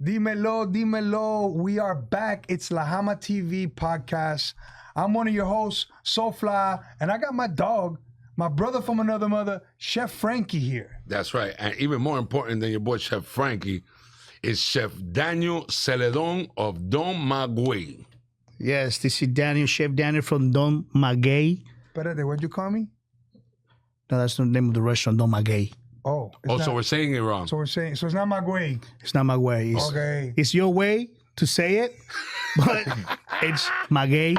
Dímelo, dímelo. We are back. It's LaJama TV podcast. I'm one of your hosts, SofFlaaa, and I got my dog, my brother from another mother, Chef Frankie here. That's right. And even more important than your boy Chef Frankie is Chef Daniel Zeledon of Don Maguey. Yes, this is Daniel, Chef Daniel from Don Maguey. Espérate, what'd you call me? No, that's the name of the restaurant, Don Maguey. Oh. So we're saying it wrong. So it's not Maguey. It's not Maguey. Okay. It's your way to say it, but it's Maguey.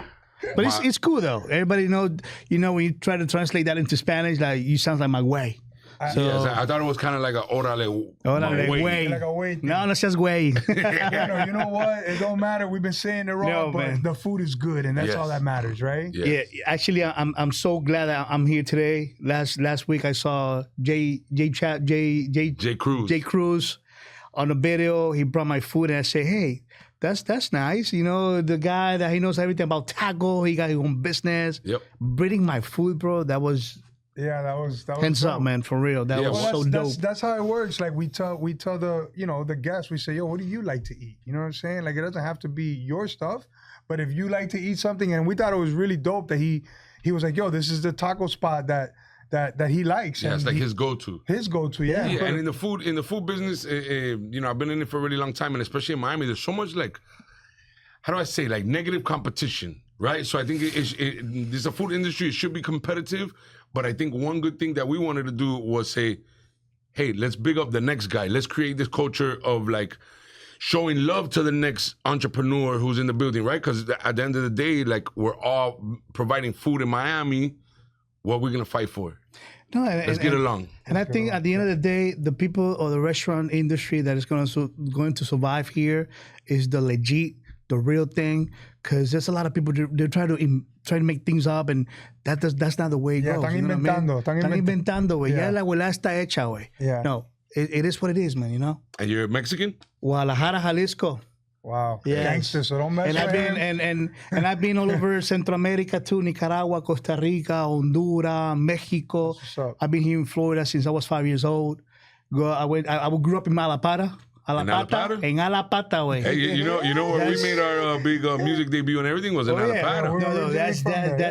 But it's cool though. Everybody know, when you try to translate that into Spanish, like you sound like Maguey. So, yes, I thought it was kind of like a órale güey. Like a way thing. No says güey. You know what? It don't matter. We've been saying it wrong, but man. The food is good, and that's all that matters, right? Yes. Yeah, actually, I'm so glad that I'm here today. Last week I saw J Cruz on the video. He brought my food, and I said, "Hey, that's nice. The guy that he knows everything about taco. He got his own business. Yep. Bringing my food, bro. That was." Yeah, that was hands dope. up, man, for real. That was so dope. That's how it works. Like we tell the the guests, we say, yo, what do you like to eat? You know what I'm saying? Like it doesn't have to be your stuff, but if you like to eat something, and we thought it was really dope that he was like, yo, this is the taco spot that he likes. Yeah, it's like his go-to. His go-to, yeah. Yeah, and in the food business, I've been in it for a really long time, and especially in Miami, there's so much how do I say, negative competition, right? So I think there's a food industry. It should be competitive. But I think one good thing that we wanted to do was say, hey, let's big up the next guy. Let's create this culture of showing love to the next entrepreneur who's in the building, right? Because at the end of the day, we're all providing food in Miami. What are we going to fight for? No, let's get along. And I think at the end of the day, the people or the restaurant industry that is going to survive here is the legit, the real thing. Because there's a lot of people, they're trying to make things up, and that's not the way it goes. Están inventando, güey. Ya la abuela está hecha, güey. Yeah. No, it is what it is, man, And you're Mexican? Guadalajara, Jalisco. Wow. Yes. Gangster, so don't mess and I've been and I've been all over Central America too, Nicaragua, Costa Rica, Honduras, Mexico. I've been here in Florida since I was 5 years old. I grew up in Malapata. En Alapata, güey. Hey, you know where we made our big music debut and everything was in Alapata. No,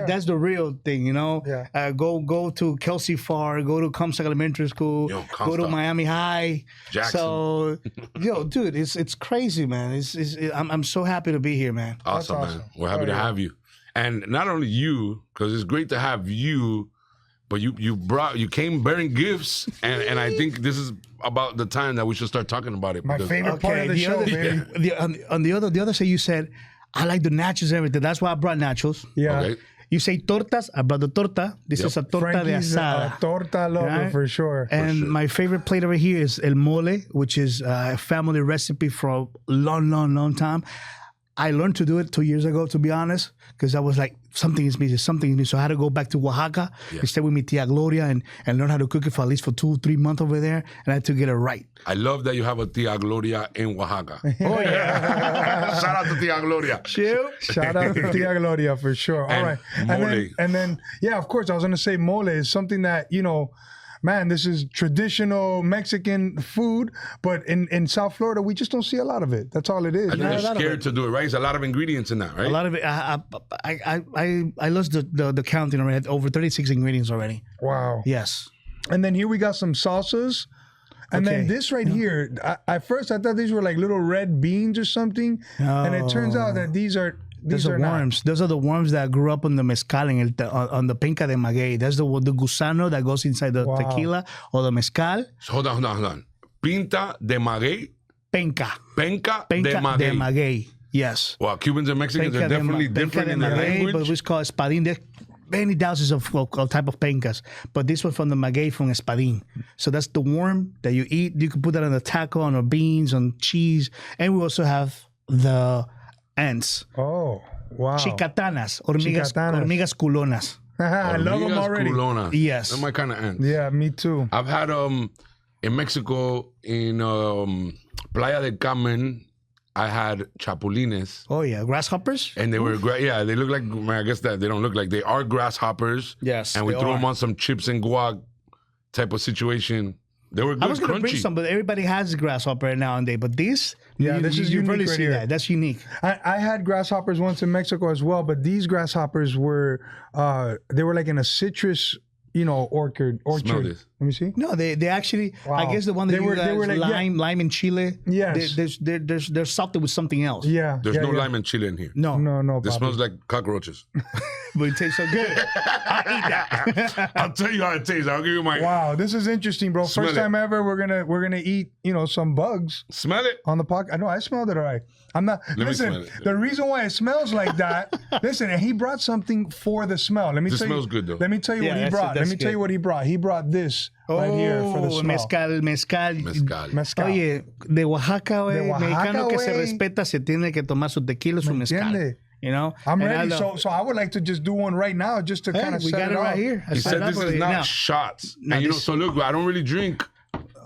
that's the real thing, Yeah. Go to Kelsey Farr, go to Comstock Elementary School, go to Miami High. Jackson. So, dude, it's crazy, man. I'm so happy to be here, man. Awesome, man. We're happy to have you. And not only you, because it's great to have you, but you came bearing gifts, and I think this is about the time that we should start talking about it. My favorite part of the show, baby. On the other side, you said, I like the nachos and everything. That's why I brought nachos. Yeah. Okay. You say tortas, I brought the torta. This is a torta Frankie's de asada. Torta lover, right? For sure. And my favorite plate over here is el mole, which is a family recipe for a long time. I learned to do it 2 years ago, to be honest, because I was like, something is missing. So I had to go back to Oaxaca and stay with mi tia Gloria and learn how to cook it for at least for 2-3 months over there. And I had to get it right. I love that you have a tia Gloria in Oaxaca. Oh, yeah. Shout out to tia Gloria. Shout out to tia Gloria for sure. All right. Mole. And then, yeah, of course, I was going to say mole is something that, man, this is traditional Mexican food, but in South Florida, we just don't see a lot of it. That's all it is. I think they're scared to do it, right? There's a lot of ingredients in that, right? A lot of it. I lost the counting already. Over 36 ingredients already. Wow. Yes. And then here we got some salsas. And then this right here, at first I thought these were like little red beans or something. And it turns out that these are worms. Those are the worms that grew up on the mezcal on the penca de maguey. That's the gusano that goes inside the tequila or the mezcal. So hold on. Pinta de maguey? Penca de maguey. Yes. Well, Cubans and Mexicans are definitely different in the language. But it's called espadín. There's many thousands of type of pencas, but this one from the maguey from espadín. So that's the worm that you eat. You can put that on a taco, on beans, on cheese, and we also have the ants. Oh, wow. Chicatanas, hormigas culonas. I love them already. Culonas. Yes. They're my kind of ants. Yeah, me too. I've had in Mexico, in Playa del Carmen, I had chapulines. Oh yeah, grasshoppers. And they were great. Yeah, they look like, I guess that they don't look like, they are grasshoppers. Yes. And we threw them on some chips and guac type of situation. They were good, I was gonna bring crunchy. some, but everybody has grasshopper nowadays. But this, this is you unique really right see here. that. That's unique. I had grasshoppers once in Mexico as well, but these grasshoppers were they were like in a citrus, orchard. Smell this. Let me see. No, they actually. Wow. I guess the one that They were like, lime in Chile. Yes. They're salted with something else. Yeah. There's yeah, no yeah. lime and chili in here. No, No. This papi. smells like cockroaches. but it tastes so good. I eat that. I'll tell you how it tastes. I'll give you my. Wow, this is interesting, bro. Smell First it. time ever we're gonna eat, some bugs Smell it. on the podcast. I know I smelled it all right. I'm not me listen. smell it. The reason why it smells like that, listen, and he brought something for the smell. Let me This tell smells you. good though. Let me tell you Yeah, what he that's- brought. Let that's me tell good. you what he brought. He brought this right here for the smell. mezcal. Mezcal. Oye, de Oaxaca, güey. De Oaxaca, Mexicano que se güey. respeta se tiene que tomar su tequila, su mezcal. entiende? I'm And ready. I love- So I would like to just do one right now, just to Hey, kind of we set got it it right up. here. I He set said it up this is already. not Now- shots. now And this- so look, I don't really drink.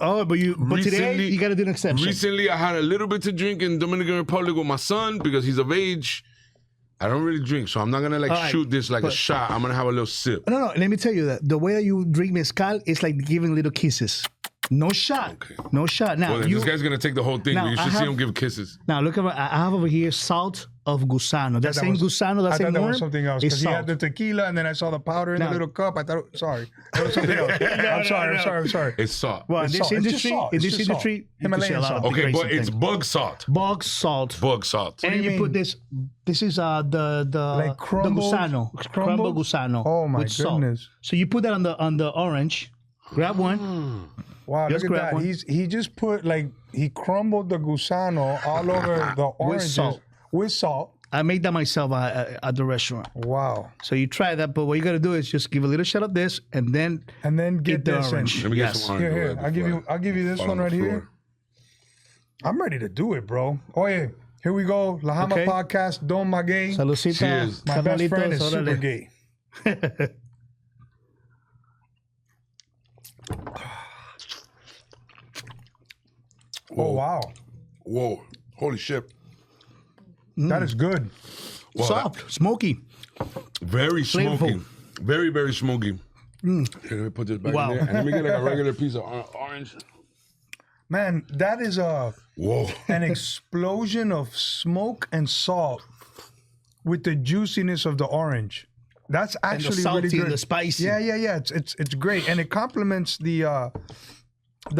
Oh, but today Recently- you got to do an exception. Recently, I had a little bit to drink in Dominican Republic with my son because he's of age. I don't really drink, so I'm not gonna All right, shoot this like a but- shot. I'm gonna have a little sip. No. Let me tell you that the way that you drink mezcal is like giving little kisses. No shot. Okay. No shot. Now Well, then you. this guy's gonna take the whole thing. Now, But you I should see have- him give kisses. Now look at I have over here salt of gusano. That same gusano, that I same thought that worm was something else is because he had salt. the tequila and then I saw the powder in No. the little cup. I thought, sorry, it was something else. I'm sorry. It's salt. Well, in It's this salt. It's just industry, salt. in It's this just salt. industry, you can Himalayan see a lot of salt. Okay, crazy but it's things. bug salt. Bog salt. Bug salt. And do you you put mean? this. This is Like the crumbled- gusano, crumbled gusano. Oh, my with salt. goodness. So you put that on the orange. Grab one. Wow, Just look at grab that. one. He just put he crumbled the gusano all over the oranges salt. with salt. I made that myself at the restaurant. Wow. So you try that, but what you got to do is just give a little shot of this, and then And then get Eat the this in. orange. Let me get Yes. some orange. Here, right I'll give you this fall one on the right floor. here. I'm ready to do it, bro. Oh yeah, here we go. LaJama Okay. podcast. Don Maguey. saludcita. Cheers. My best friend is carnalitos, super órale. gay. Oh wow, Whoa. Holy shit. that is good. Wow, Soft, smoky. Very Flavorful. smoky. Very, very smoky. Here, let me put this back Wow. in there. And let me get like a regular piece of orange. Man, that is Whoa. an explosion of smoke and salt with the juiciness of the orange. That's And the actually salty really good. and the spicy. Yeah. It's great, and it complements the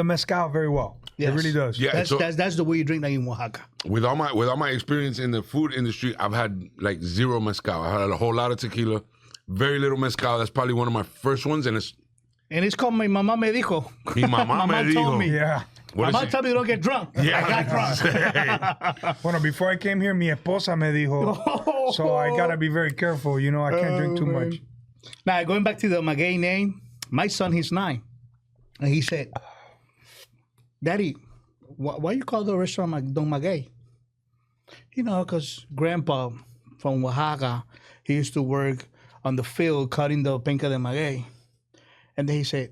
mezcal very well. Yes. It really does. Yeah, That's, so that's the way you drink that in Oaxaca. with all my experience in the food industry, I've had like zero mezcal. I had a whole lot of tequila, very little mezcal. That's probably one of my first ones, and it's And it's called Mi Mamá Me Dijo. mi mamá Mamá me told dijo. me. Yeah. What is Mamá it? told me don't get drunk. Yeah, I got drunk. Bueno, before I came here, mi esposa me dijo. So I gotta be very careful. I can't drink too much. Now, going back to the Maguey name, my son, he's 9. And he said, Daddy, why you call the restaurant Don Maguey? Because Grandpa from Oaxaca, he used to work on the field cutting the penca de maguey. And then he said,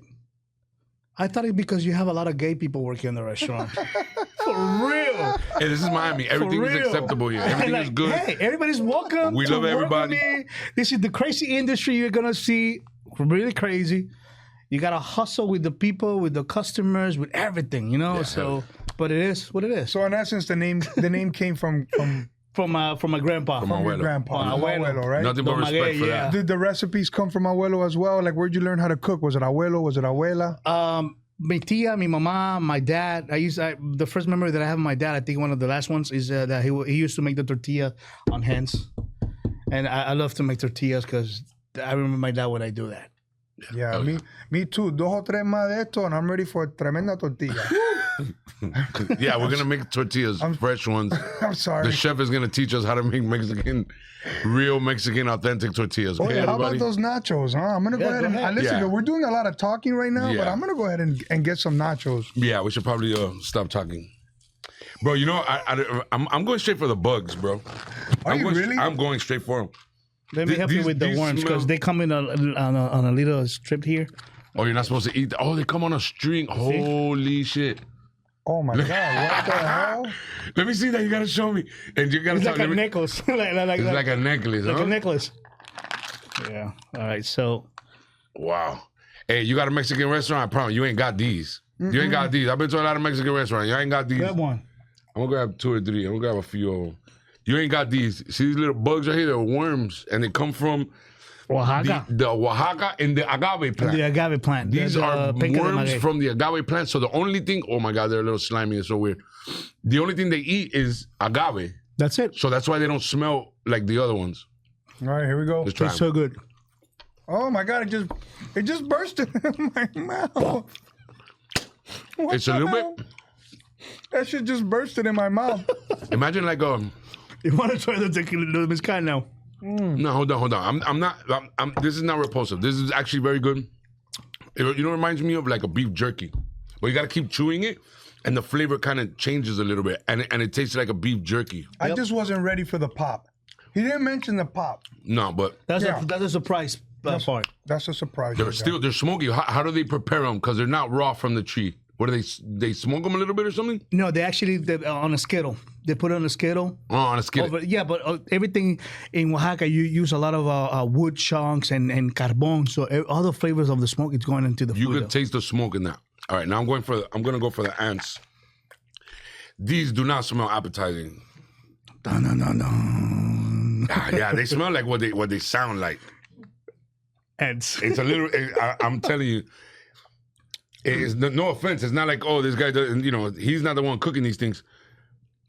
I thought it because you have a lot of gay people working in the restaurant. For real. Hey, this is Miami. Everything is real. acceptable here. Everything is good. Hey, everybody's welcome. We to love work with everybody. me. This is the crazy industry you're gonna see. Really crazy. You gotta hustle with the people, with the customers, with everything. So, but it is what it is. So in essence, the name came from From my grandpa. From your abuelo. grandpa, Abuelo. abuelo, right? Nothing but Don respect Maguey, for yeah. that. Did the recipes come from abuelo as well? Like, where'd you learn how to cook? Was it abuelo? Was it abuela? Mi tia, mi mamá, my dad. The first memory that I have of my dad, I think one of the last ones is that he used to make the tortilla on hands, and I love to make tortillas because I remember my dad when I do that. Yeah, me too. 2 o 3 más de esto, and I'm ready for a tremenda tortilla. Yeah, we're gonna make tortillas, fresh ones. I'm sorry. The chef is gonna teach us how to make real Mexican, authentic tortillas. Oh, Okay, yeah, how about everybody? those nachos, huh? I'm gonna go Yeah, ahead go and ahead. listen. Yeah. We're doing a lot of talking right now, but Yeah. I'm gonna go ahead and get some nachos. Yeah, we should probably stop talking, bro. I'm going straight for the bugs, bro. Are you really? I'm going straight for them. Let me help you with the these worms because smell- they come in on a little strip here. Oh, you're not supposed to eat. Oh, they come on a string. Holy shit! Oh my god, what the hell? Let me see that. You gotta show me, and you gotta It's tell like a me. necklace. It's like a necklace, like huh? a necklace. Yeah. All right. So Wow. Hey, you got a Mexican restaurant? I promise you ain't got these. You ain't got these. I've been to a lot of Mexican restaurants. You ain't got these. Grab one. I'm gonna grab 2 or 3. I'm gonna grab a few of them. You ain't got these. See these little bugs right here? They're worms, and they come from Oaxaca. the Oaxaca and the agave plant. The agave plant. These are Penca de worms maguey. from the agave plant. So the only thing, oh my God, they're a little slimy. It's so weird. The only thing they eat is agave. That's it. So that's why they don't smell like the other ones. All right, here we go. Let's try It's 'em. so good. Oh my God! It just bursted in my mouth. What It's a the little hell? bit. That shit just bursted in my mouth. Imagine like You want to try the tequila the mezcal now? no, hold on. I'm not. This is not repulsive. This is actually very good. It reminds me of like a beef jerky, but you got to keep chewing it, and the flavor kind of changes a little bit, and it tastes like a beef jerky. I just wasn't ready for the pop. He didn't mention the pop. No, but That's Yeah. a surprise part. That's a surprise. they're smoky. How do they prepare them? Because they're not raw from the tree. What do they smoke them a little bit or something? No, they actually on a skittle. They put it on a skittle. Oh, on a skillet. But everything in Oaxaca, you use a lot of wood chunks and carbon. So all the flavors of the smoke is going into the You food. could taste the smoke in that. All right, now I'm gonna go for the ants. These do not smell appetizing. Dun, dun, dun, dun. Yeah, they smell like what they sound like. Ants. It's a little. I'm telling you, it's no offense. It's not like this guy doesn't. He's not the one cooking these things.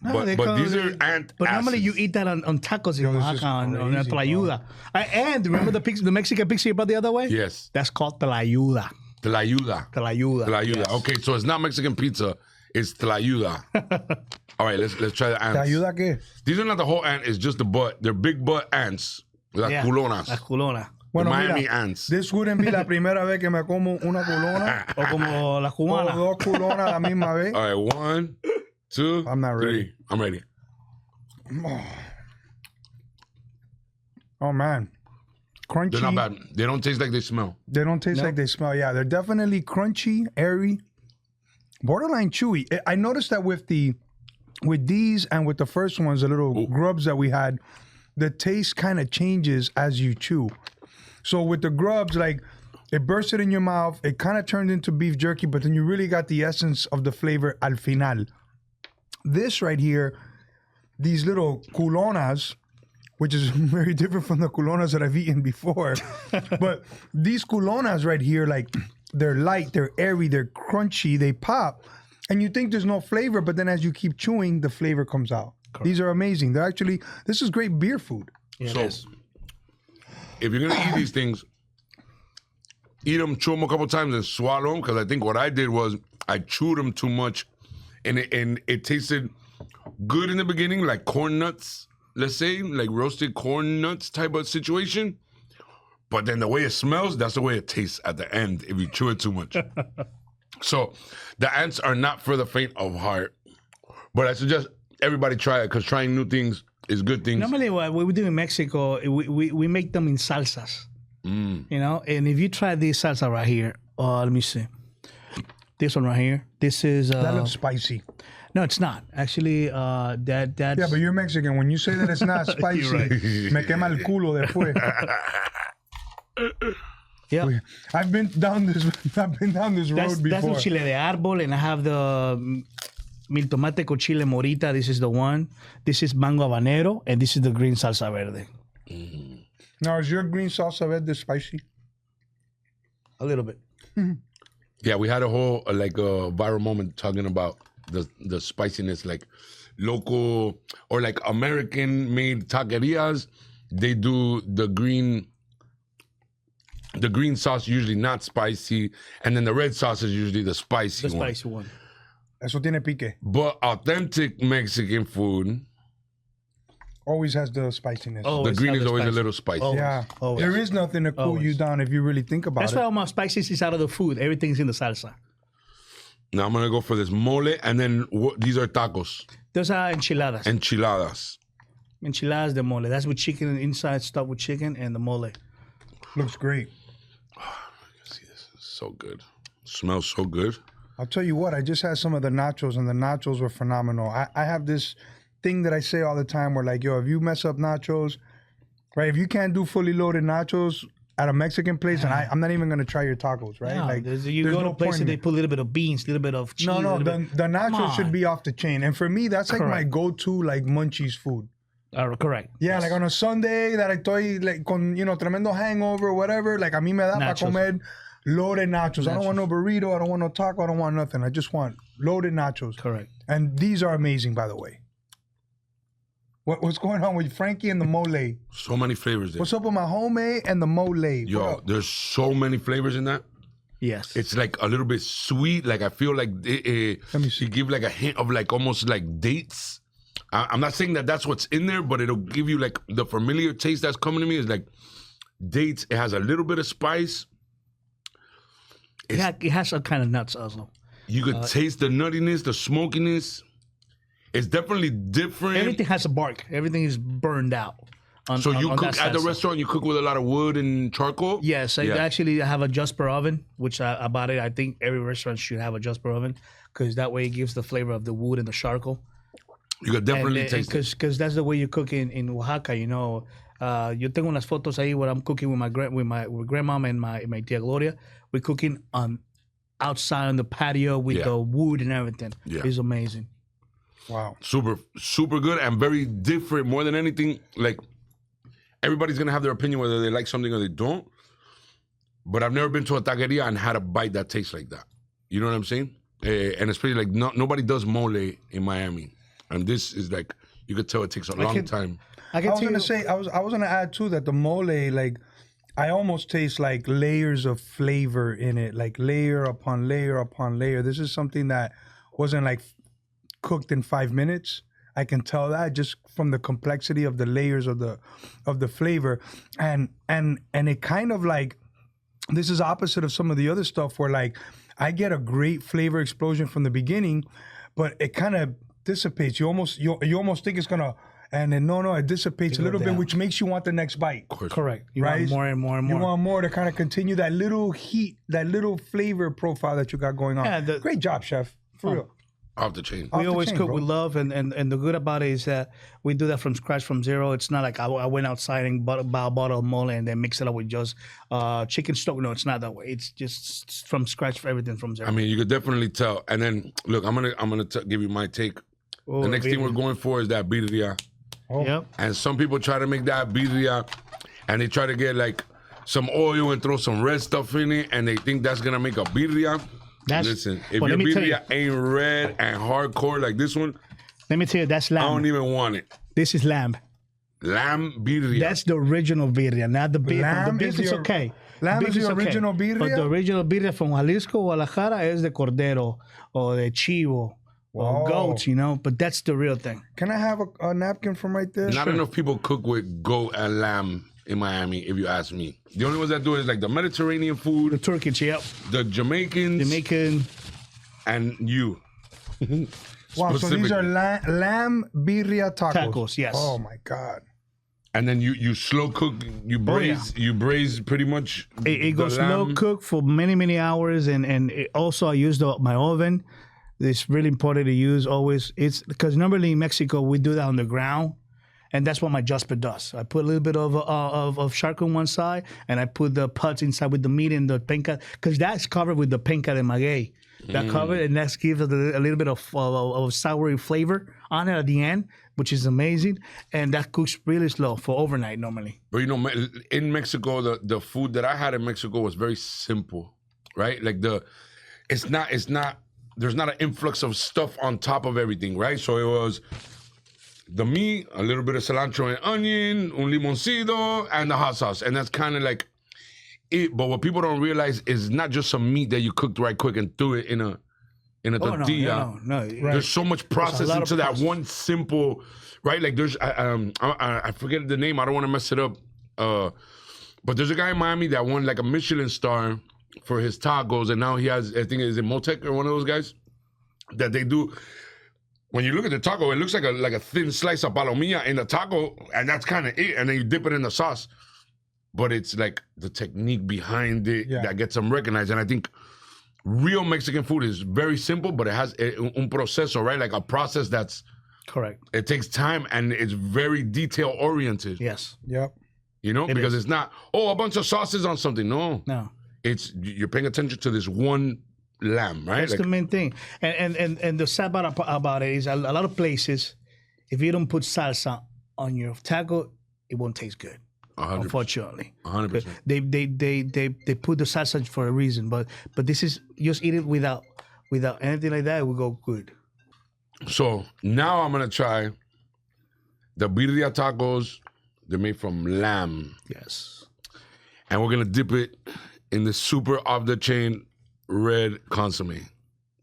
No, they But call these it- are ant. But normally acids. you eat that on tacos in Yo, this is Oaxaca, on crazy, tlayuda. And remember the Mexican pizza you brought the other way? Yes, That's called tlayuda. tlayuda. Tlayuda. Tlayuda. Yes. Okay, so it's not Mexican pizza. It's tlayuda. All right, let's try the ¿Te ants. ayuda qué? These are not the whole ant. It's just the butt. They're big butt ants. Las Yeah, culonas. Las culonas. The Bueno, Miami mira, ants. this wouldn't be la primera vez que me como una culona O como la o cubana. dos culonas a la misma vez. All right, 1, 2, I'm not ready. 3. I'm ready. Oh man, crunchy. They're not bad. They don't taste like they smell. They don't taste like they smell. Yeah, they're definitely crunchy, airy, borderline chewy. I noticed that with these and with the first ones, the little grubs that we had, the taste kind of changes as you chew. So with the grubs, like it bursted in your mouth, it kind of turned into beef jerky, but then you really got the essence of the flavor al final. This right here, these little culonas, which is very different from the culonas that I've eaten before. But these culonas right here, like they're light, they're airy, they're crunchy, they pop. And you think there's no flavor, but then as you keep chewing, the flavor comes out. Correct. These are amazing. They're actually, this is great beer food. Yeah, So, if you're gonna eat these things, eat them, chew them a couple times, and swallow them. Because I think what I did was I chewed them too much, and it tasted good in the beginning, like corn nuts, let's say, like roasted corn nuts type of situation. But then the way it smells, that's the way it tastes at the end if you chew it too much. So the ants are not for the faint of heart. But I suggest everybody try it because trying new things is good things. Normally, what we do in Mexico, we make them in salsas. You know, and if you try this salsa right here, let me see. This one right here. This is. That looks spicy. No, it's not. Actually, that's. Yeah, but you're Mexican. When you say that it's not spicy, me quema el culo después. Yeah. I've been down this road before. That's the chile de árbol, and I have the mil tomate con chile morita. This is the one. This is mango habanero, and this is the green salsa verde. Now, is your green salsa verde spicy? A little bit. Yeah, we had a whole viral moment talking about the spiciness, like local or like American-made taquerias. They do the green sauce usually not spicy, and then the red sauce is usually the spicy The one. spicy one. Eso tiene pique. But authentic Mexican food, Always has the spiciness. Oh, the green is always a little spicy. Oh. Yeah. Always. There is nothing to cool you Always. down if you really think about That's it. why all my spices is out of the food. Everything's in the salsa. Now I'm gonna go for this mole, and then these are tacos, Those are enchiladas. enchiladas. Enchiladas de mole. That's with chicken inside, stuffed with chicken, and the mole. Looks great. See, this is so good. Smells so good. I'll tell you what, I just had some of the nachos, and the nachos were phenomenal. I have this thing that I say all the time where, like, yo, if you mess up nachos, right, if you can't do fully loaded nachos, at a Mexican place, and I'm not even gonna try your tacos, right? No, like you there's go to no a place point and in they it. put a little bit of beans, a little bit of cheese. No, the nachos should be off the chain, and for me, that's like my Correct. go-to like munchies food. Correct. Yeah, Yes. like on a Sunday that estoy like con tremendo hangover, whatever. Like a mí me da para Nachos. comer loaded nachos. I don't want no burrito. I don't want no taco. I don't want nothing. I just want loaded nachos. Correct. And these are amazing, by the way. What's going on with Frankie and the mole? So many flavors there. What's up with my homemade and the mole? Yo, there's so many flavors in that. Yes. It's like a little bit sweet. Like I feel like Let me see. you give like a hint of like almost like dates. I'm not saying that that's what's in there, but it'll give you like the familiar taste that's coming to me is like dates. It has a little bit of spice. it has some kind of nuts also. You could taste the nuttiness, the smokiness. It's definitely different. Everything has a bark. Everything is burned out. So you on cook that at the salsa. restaurant, you cook with a lot of wood and charcoal? Yes, I actually have a Jasper oven, which I bought it. I think every restaurant should have a Jasper oven because that way it gives the flavor of the wood and the charcoal. You could definitely taste it. Because that's the way you cook in Oaxaca, you know. Yo tengo unas fotos ahí where I'm cooking with my grandmama and my tia Gloria. We're cooking outside on the patio with the wood and everything. Yeah. It's amazing. Wow. Super, super good and very different. More than anything, like everybody's gonna have their opinion whether they like something or they don't. But I've never been to a taqueria and had a bite that tastes like that. You know what I'm saying? And especially like nobody does mole in Miami, and this is like you could tell it takes a long time. I I was gonna say I was gonna add too that the mole, like I almost taste like layers of flavor in it, like layer upon layer upon layer. This is something that wasn't like cooked in 5 minutes. I can tell that just from the complexity of the layers of the flavor, and it kind of like this is opposite of some of the other stuff where like I get a great flavor explosion from the beginning, but it kind of dissipates. You almost think it's gonna. And then it dissipates a little bit, which makes you want the next bite. Correct. You Right? want more and more and more. You want more to kind of continue that little heat, that little flavor profile that you got going on. Yeah, Great job, chef. For real. Off the chain. We the always chain, cook bro. with love, and the good about it is that we do that from scratch, from zero. It's not like I went outside and bought a bottle of mole and then mix it up with just chicken stock. No, it's not that way. It's just from scratch for everything from zero. I mean, you could definitely tell. And then look, I'm gonna give you my take. The next thing we're going for is that birria. Yep. And some people try to make that birria, and they try to get like some oil and throw some red stuff in it, and they think that's gonna make a birria. Listen, if well, your let me tell you. birria ain't red and hardcore like this one, Let me tell you, that's I lamb. don't even want it. This is lamb. Lamb birria. That's the original birria, not the beef. Lamb The is beef is your- okay. lamb Beef is the original birria? But the original birria from Jalisco, Guadalajara, is the cordero or the chivo or Whoa. goats, you know. But that's the real thing. Can I have a napkin from right there? Not enough people cook with goat and lamb in Miami, if you ask me. The only ones that do it is like the Mediterranean The food, Turkish, yep. the Jamaicans, Jamaican. and you. Wow, so these are lamb birria tacos. Tacos, yes. Oh my God. And then you slow cook, you braise pretty much. It goes the slow lamb. cook for many hours, and also I use my oven. It's really important to use always. It's because normally in Mexico we do that on the ground, and that's what my Jasper does. I put a little bit of charcoal on one side, and I put the putts inside with the meat and the penca, because that's covered with the penca de maguey. That covered, and that gives it a little bit of soury flavor on it at the end, which is amazing. And that cooks really slow for overnight normally. But you know, in Mexico, the food that I had in Mexico was very simple, right? Like it's not. There's not an influx of stuff on top of everything, right? So it was the meat, a little bit of cilantro and onion, un limoncito, and the hot sauce, and that's kind of like it. But what people don't realize is not just some meat that you cooked right quick and threw it in a tortilla. No. There's so much process lot of into that process. one simple, right? Like there's, I forget the name. I don't want to mess it up. But there's a guy in Miami that won like a Michelin star for his tacos, and now he has, I think it's in Motec or one of those guys that they do. When you look at the taco, it looks like a thin slice of palomilla in the taco, and that's kind of it. And then you dip it in the sauce. But it's like the technique behind it that gets them recognized. And I think real Mexican food is very simple, but it has un proceso, right? Like a process that's Correct. it takes time and it's very detail oriented. Yes. Yep. You know, It because is. it's not, a bunch of sauces on something. No. No. It's, you're paying attention to this one lamb, right? That's the main thing. And the sad part about it is a lot of places, if you don't put salsa on your taco, it won't taste good. 100%. Unfortunately. 100%. They put the salsa for a reason, but this is just eat it without anything like that, it will go good. So now I'm gonna try the birria tacos. They're made from lamb, Yes. and we're gonna dip it in the super off the chain red consomme.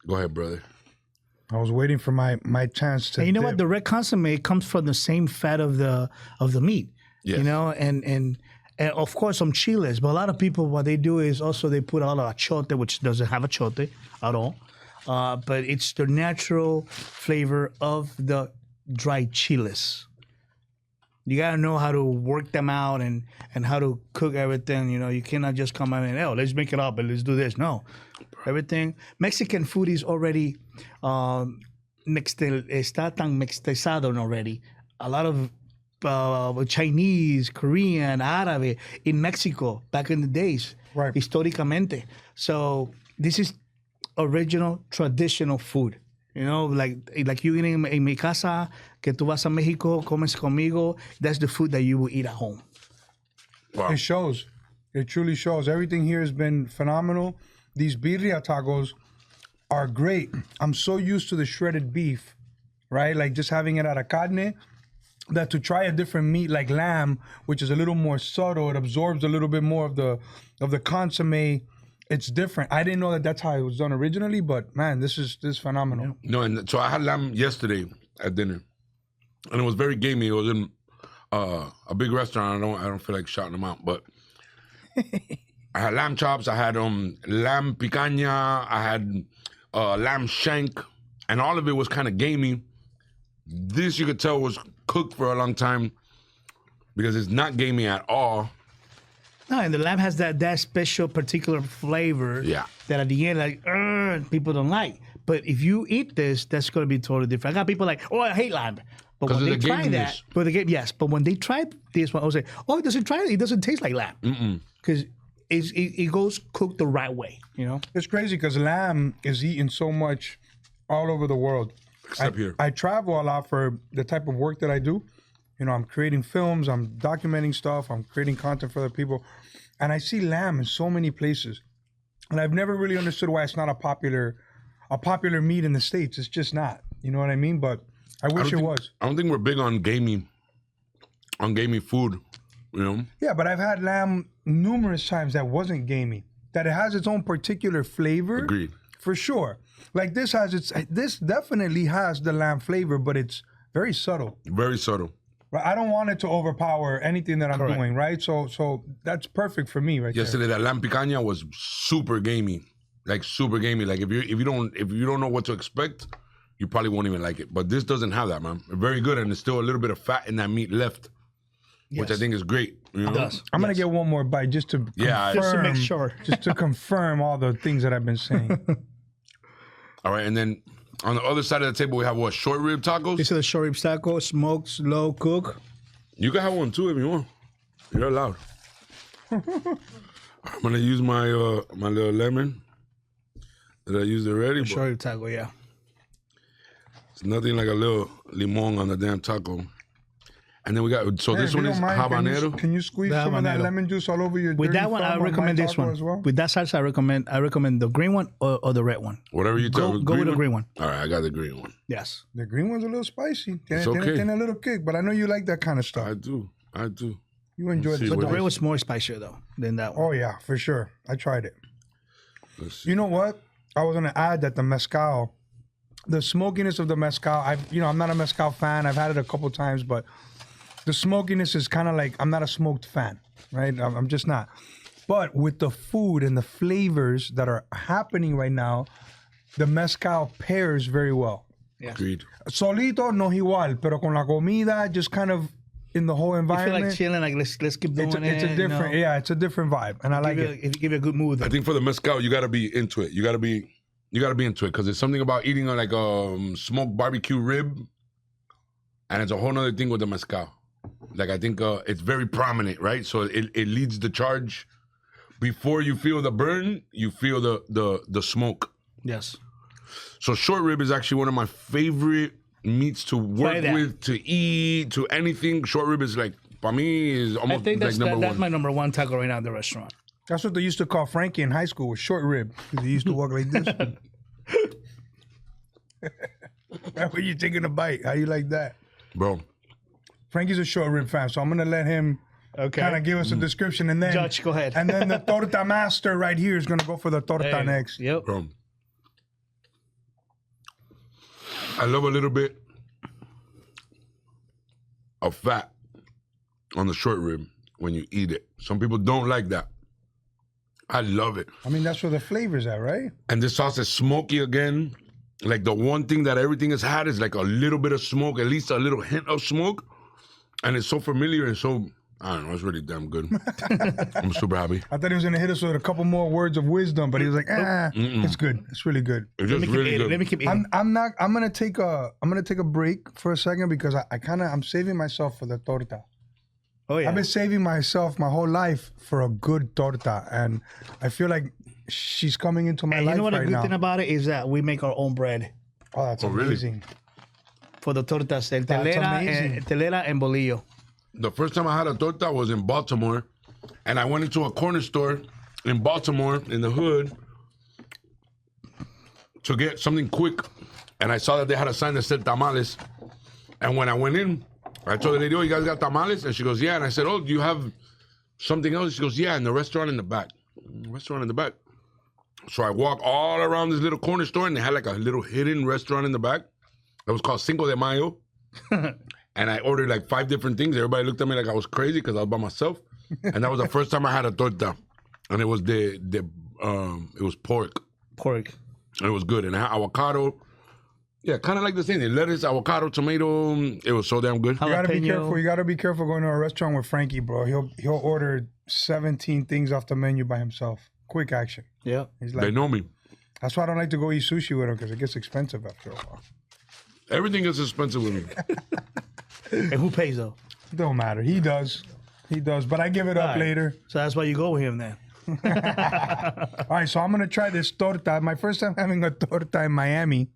Go ahead, brother. I was waiting for my chance to. And you know dip. what? The red consomme comes from the same fat of the meat. Yes. You know, and of course some chiles. But a lot of people, what they do is also they put a lot of achote, which doesn't have achote at all. But it's the natural flavor of the dried chiles. You gotta know how to work them out and how to cook everything. You know, you cannot just come out and let's make it up and let's do this. No, everything. Mexican food is already está tan mextizado already. A lot of Chinese, Korean, Árabe in Mexico back in the days, Right. históricamente. So this is original traditional food. You know, like you eating in mi casa, que tú vas a Mexico, comes conmigo. That's the food that you will eat at home. Wow. It shows. It truly shows. Everything here has been phenomenal. These birria tacos are great. I'm so used to the shredded beef, right? Like just having it at a carne, that to try a different meat like lamb, which is a little more subtle, it absorbs a little bit more of the consomme. It's different. I didn't know that that's how it was done originally, but man, this is phenomenal. No, and so I had lamb yesterday at dinner, and it was very gamey. It was in a big restaurant. I don't feel like shouting them out, but I had lamb chops. I had lamb picanha. I had lamb shank, and all of it was kind of gamey. This you could tell was cooked for a long time because it's not gamey at all. No, and the lamb has that special particular flavor Yeah. that at the end, like, people don't like. But if you eat this, that's going to be totally different. I got people like, I hate lamb. But 'Cause when of they the try gaminess. that, but when they try this one, I was like, it doesn't taste like lamb. Because it goes cooked the right way, you know? It's crazy because lamb is eaten so much all over the world. Except here. I travel a lot for the type of work that I do. You know, I'm creating films, I'm documenting stuff, I'm creating content for other people. And I see lamb in so many places. And I've never really understood why it's not a popular meat in the States. It's just not. You know what I mean? But I wish it was. I don't think we're big on gamey food, you know? Yeah, but I've had lamb numerous times that wasn't gamey. That it has its own particular flavor. Agreed. For sure. Like this definitely has the lamb flavor, but it's very subtle. Very subtle. Right? I don't want it to overpower anything that I'm Correct. doing, right? So that's perfect for me right Yesterday, that lamb picanha was super gamey, like super gamey. Like if you don't know what to expect, you probably won't even like it. But this doesn't have that, man. Very good, and there's still a little bit of fat in that meat left, which I Yes. think is great. You know? It does. I'm going to get one more bite just to confirm, Just to make sure. just to confirm all the things that I've been saying. All right, and then on the other side of the table, we have what, short rib tacos? This is a short rib taco, smoked, slow cook. You can have one too if you want. You're allowed. I'm gonna use my my little lemon that I used already, but Short rib taco, yeah. it's nothing like a little limon on the damn taco. And then we got, so Hey, this if you one don't is mind, habanero. Can you squeeze The some of that habanero. lemon juice all over your With dirty that one, I thumb on recommend my this taco one. as well? With that salsa, I recommend the green one or the red one. Whatever you tell Go with the green one. All right, I got the green one. Yes. The green one's a little spicy. It's okay. Tiene a little kick, but I know you like that kind of stuff. I do. You enjoy see the what But the it red spice. was more spicier though than that one. Oh yeah, for sure. I tried it. Let's see. You know what? I was gonna add that the mezcal, the smokiness of the mezcal. I'm not a mezcal fan. I've had it a couple times, but the smokiness is kind of like I'm not a smoked fan, right? I'm just not. But with the food and the flavors that are happening right now, the mezcal pairs very well. Agreed. Solito no igual, pero con la comida, just kind of in the whole You feel environment. like chilling, like let's keep doing it's a it. different, you know? it's a different vibe, and I like it. If you give it a good mood. I think for the mezcal, you got to be into it. You got to be into it because there's something about eating like a smoked barbecue rib, and it's a whole nother thing with the mezcal. Like I think it's very prominent, right? So it leads the charge. Before you feel the burn, you feel the smoke. Yes. So short rib is actually one of my favorite meats to work with, to eat, to anything. Short rib is like, for me, is almost I think that's, like number that's one. my number one taco right now at the restaurant. That's what they used to call Frankie in high school, was short rib. He used to walk like this. When you taking a bite, how you like that? Bro. Frankie's a short rib fan, so I'm gonna let him kind of give us a description, and then Judge, go ahead. And then the torta master right here is gonna go for the torta next. Yep. Bro. I love a little bit of fat on the short rib when you eat it. Some people don't like that. I love it. I mean, that's where the flavor's at, right? And this sauce is smoky again. Like the one thing that everything has had is like a little bit of smoke, at least a little hint of smoke. And it's so familiar and so, I don't know, it's really damn good. I'm super happy. I thought he was gonna hit us with a couple more words of wisdom, but he was like, it's good. It's really good. It's just really good. Let me keep eating. I'm gonna take a break for a second because I'm saving myself for the torta. Oh yeah. I've been saving myself my whole life for a good torta, and I feel like she's coming into my And life you know what right the good now. thing about it is that we make our own bread Oh, that's really? amazing. for the tortas, el That's telera, telera and bolillo. The first time I had a torta was in Baltimore, and I went into a corner store in Baltimore in the hood to get something quick, and I saw that they had a sign that said tamales. And when I went in, I told the lady, "Oh, you guys got tamales?" And she goes, "Yeah." And I said, "Oh, do you have something else?" She goes, "Yeah, in the restaurant in the back." Restaurant in the back. So I walk all around this little corner store, and they had like a little hidden restaurant in the back that was called Cinco de Mayo. And I ordered like 5 different things. Everybody looked at me like I was crazy because I was by myself. And that was the first time I had a torta, and it was it was pork. Pork. And it was good, and it had avocado. Yeah, kind of like the same thing. Lettuce, avocado, tomato. It was so damn good. You gotta be Jalapeno. careful. You gotta be careful going to a restaurant with Frankie, bro. He'll order 17 things off the menu by himself. Quick action. Yeah. He's They like, know me. that's why I don't like to go eat sushi with him because it gets expensive after a while. Everything is expensive with me. And who pays though? It don't matter. He does. But I give it up All right. later. So that's why you go with him then. All right, so I'm gonna try this torta. My first time having a torta in Miami,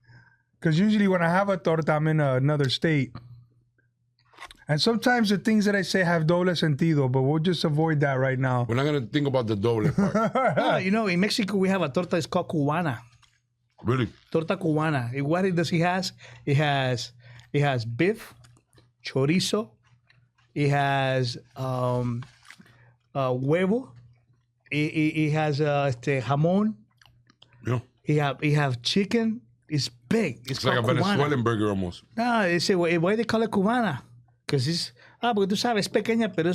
because usually when I have a torta, I'm in another state. And sometimes the things that I say have doble sentido, but we'll just avoid that right now. We're not going to think about the doble part. No, you know, in Mexico we have a torta. It's called cubana. Really? Torta cubana. And what it does, it has beef, chorizo. It has huevo. It has jamón. Yeah. It have chicken. It's big. It's like a called cubana. Venezuelan burger almost. No, why they call it cubana? Because it's porque tú sabes, es pequeña, pero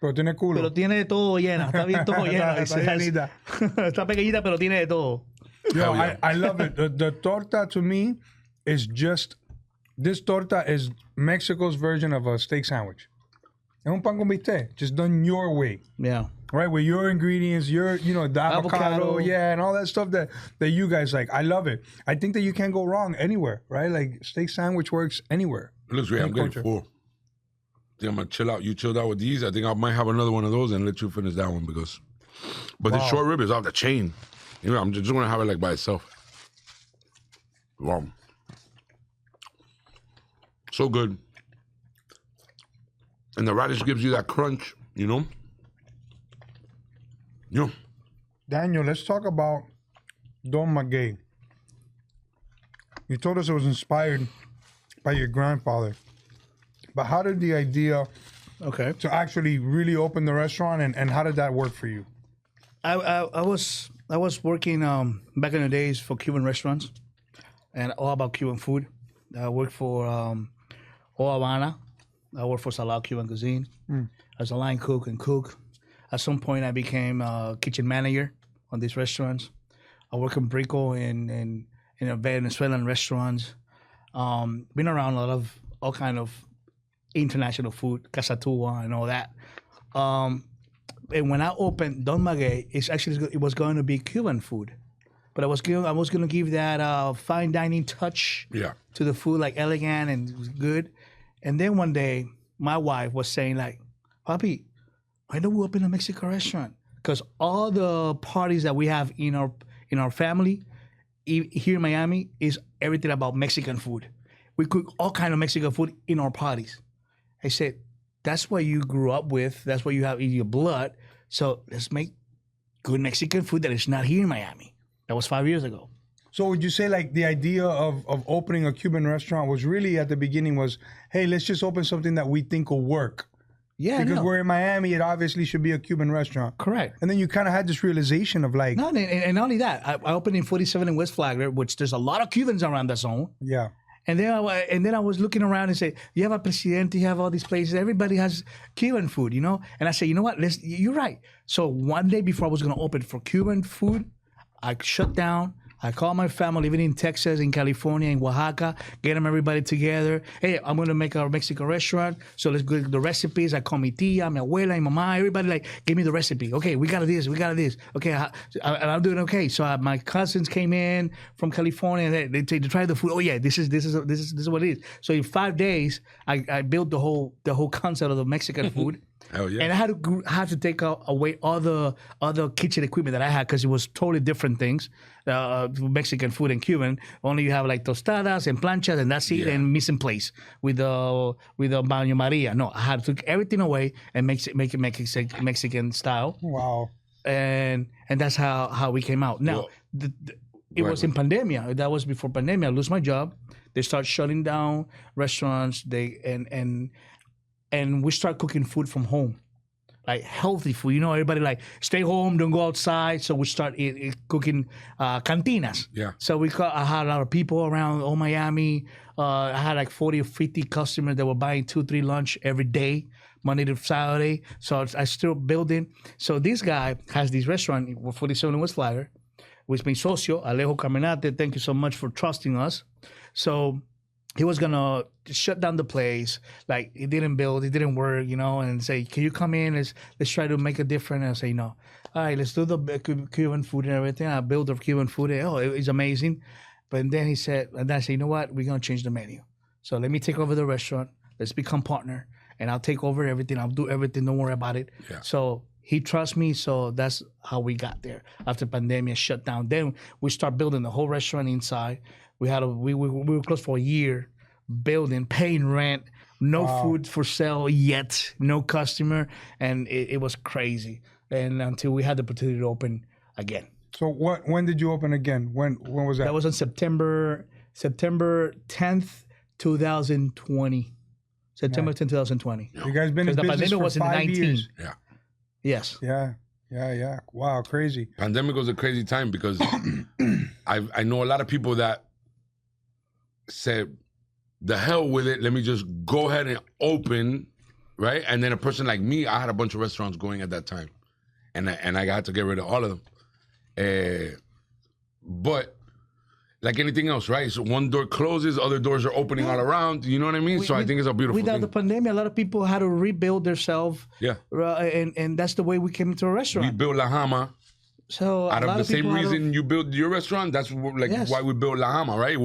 Pero tiene culo. tiene de todo lleno. Está bien todo lleno. Está llenita. Está pequeñita, pero tiene de todo. Yo, yeah. I love it. The torta to me is just, this torta is Mexico's version of a steak sandwich. Es un pan con bistec, just done your way. Yeah. Right, with your ingredients, the avocado, yeah, and all that stuff that you guys like. I love it. I think that you can't go wrong anywhere, right? Like steak sandwich works anywhere. It looks great. I'm getting full. I think I'm going to chill out. You chilled out with these. I think I might have another one of those and let you finish that one because... But the short rib is off the chain. You know, I'm just going to have it like by itself. Wow. So good. And the radish gives you that crunch, you know? Yeah. Daniel, let's talk about Don Maguey. You told us it was inspired by your grandfather. But how did the idea to actually really open the restaurant and how did that work for you? I was working back in the days for Cuban restaurants and all about Cuban food. I worked for Havana. I worked for SfFlaaa Cuban Cuisine as a line cook and cook. At some point, I became a kitchen manager on these restaurants. I work in Brico in Venezuelan restaurants. Been around all kind of international food, casatua and all that. And when I opened Don Maguey, it was going to be Cuban food, but I was going to give that fine dining touch Yeah. to the food, like elegant and good. And then one day, my wife was saying like, Papi, why don't we open a Mexican restaurant? Because all the parties that we have in our family here in Miami is everything about Mexican food. We cook all kind of Mexican food in our parties. I said, that's what you grew up with. That's what you have in your blood. So let's make good Mexican food that is not here in Miami. That was 5 years ago. So would you say like the idea of opening a Cuban restaurant was really at the beginning was, hey, let's just open something that we think will work. Yeah, Because no. we're in Miami, it obviously should be a Cuban restaurant. Correct. And then you kind of had this realization of like, No, and not only that, I opened in 47 in West Flagler, which there's a lot of Cubans around that zone. yeah. And then I was looking around and say, you have a Presidente, you have all these places, everybody has Cuban food, you know? And I said, you know what, you're right. So one day before I was gonna open for Cuban food, I shut down. I called my family, living in Texas, in California, in Oaxaca, get them everybody together. Hey, I'm gonna make a Mexican restaurant. So let's go the recipes. I call mi tia, mi abuela, mi mamá, everybody like, give me the recipe. Okay, we got this. Okay, and I'm doing okay. So my cousins came in from California. And they tried the food. Oh yeah, this is what it is. So in 5 days, I built the whole concept of the Mexican food. Hell yeah. And I had to take away all the kitchen equipment that I had because it was totally different things. Mexican food and Cuban. Only you have like tostadas and planchas and that's it, Yeah. and mise en place with the baño Maria. No, I had to take everything away and make it Mexican style. Wow. And that's how we came out. Now, Well, it right, was in pandemia. That was before pandemia. I lose my job. They start shutting down restaurants. And we start cooking food from home, like healthy food. You know, everybody like stay home, don't go outside. So we start cooking cantinas. Yeah. So I had a lot of people around Miami. I had like 40 or 50 customers that were buying 2-3 lunch every day, Monday to Saturday. So I still building. So this guy has this restaurant, 47 West Flagler, with mi socio, Alejo Caminate. Thank you so much for trusting us. So he was gonna shut down the place, like it didn't work, you know, and say, can you come in, let's try to make a difference. And I say, no. All right, let's do the Cuban food and everything. I built the Cuban food. It's amazing. But then he said, and then I said, you know what, we're gonna change the menu. So let me take over the restaurant. Let's become partner and I'll take over everything. I'll do everything, don't worry about it. Yeah. So he trusts me, so that's how we got there. After pandemic shut down, then we start building the whole restaurant inside. We were closed for a year, building, paying rent, no food for sale yet, no customer, and it was crazy. And until we had the opportunity to open again. So when did you open again? When was that? That was on September 10th, 2020. September 10th, 2020. You guys been in Because the business pandemic for was in 5 19. years. Yeah. Yes. Yeah. Wow, crazy. Pandemic was a crazy time because I know a lot of people that said, the hell with it, let me just go ahead and open, right? And then a person like me, I had a bunch of restaurants going at that time. And I had to get rid of all of them. But like anything else, right? So one door closes, other doors are opening all around. You know what I mean? So I think it's a beautiful without thing. the pandemic, a lot of people had to rebuild themselves. Yeah. And that's the way we came into a We restaurant. built LaJama. So Out a of lot the of same people had to- reason you built your restaurant, that's Yes. why we built LaJama, right?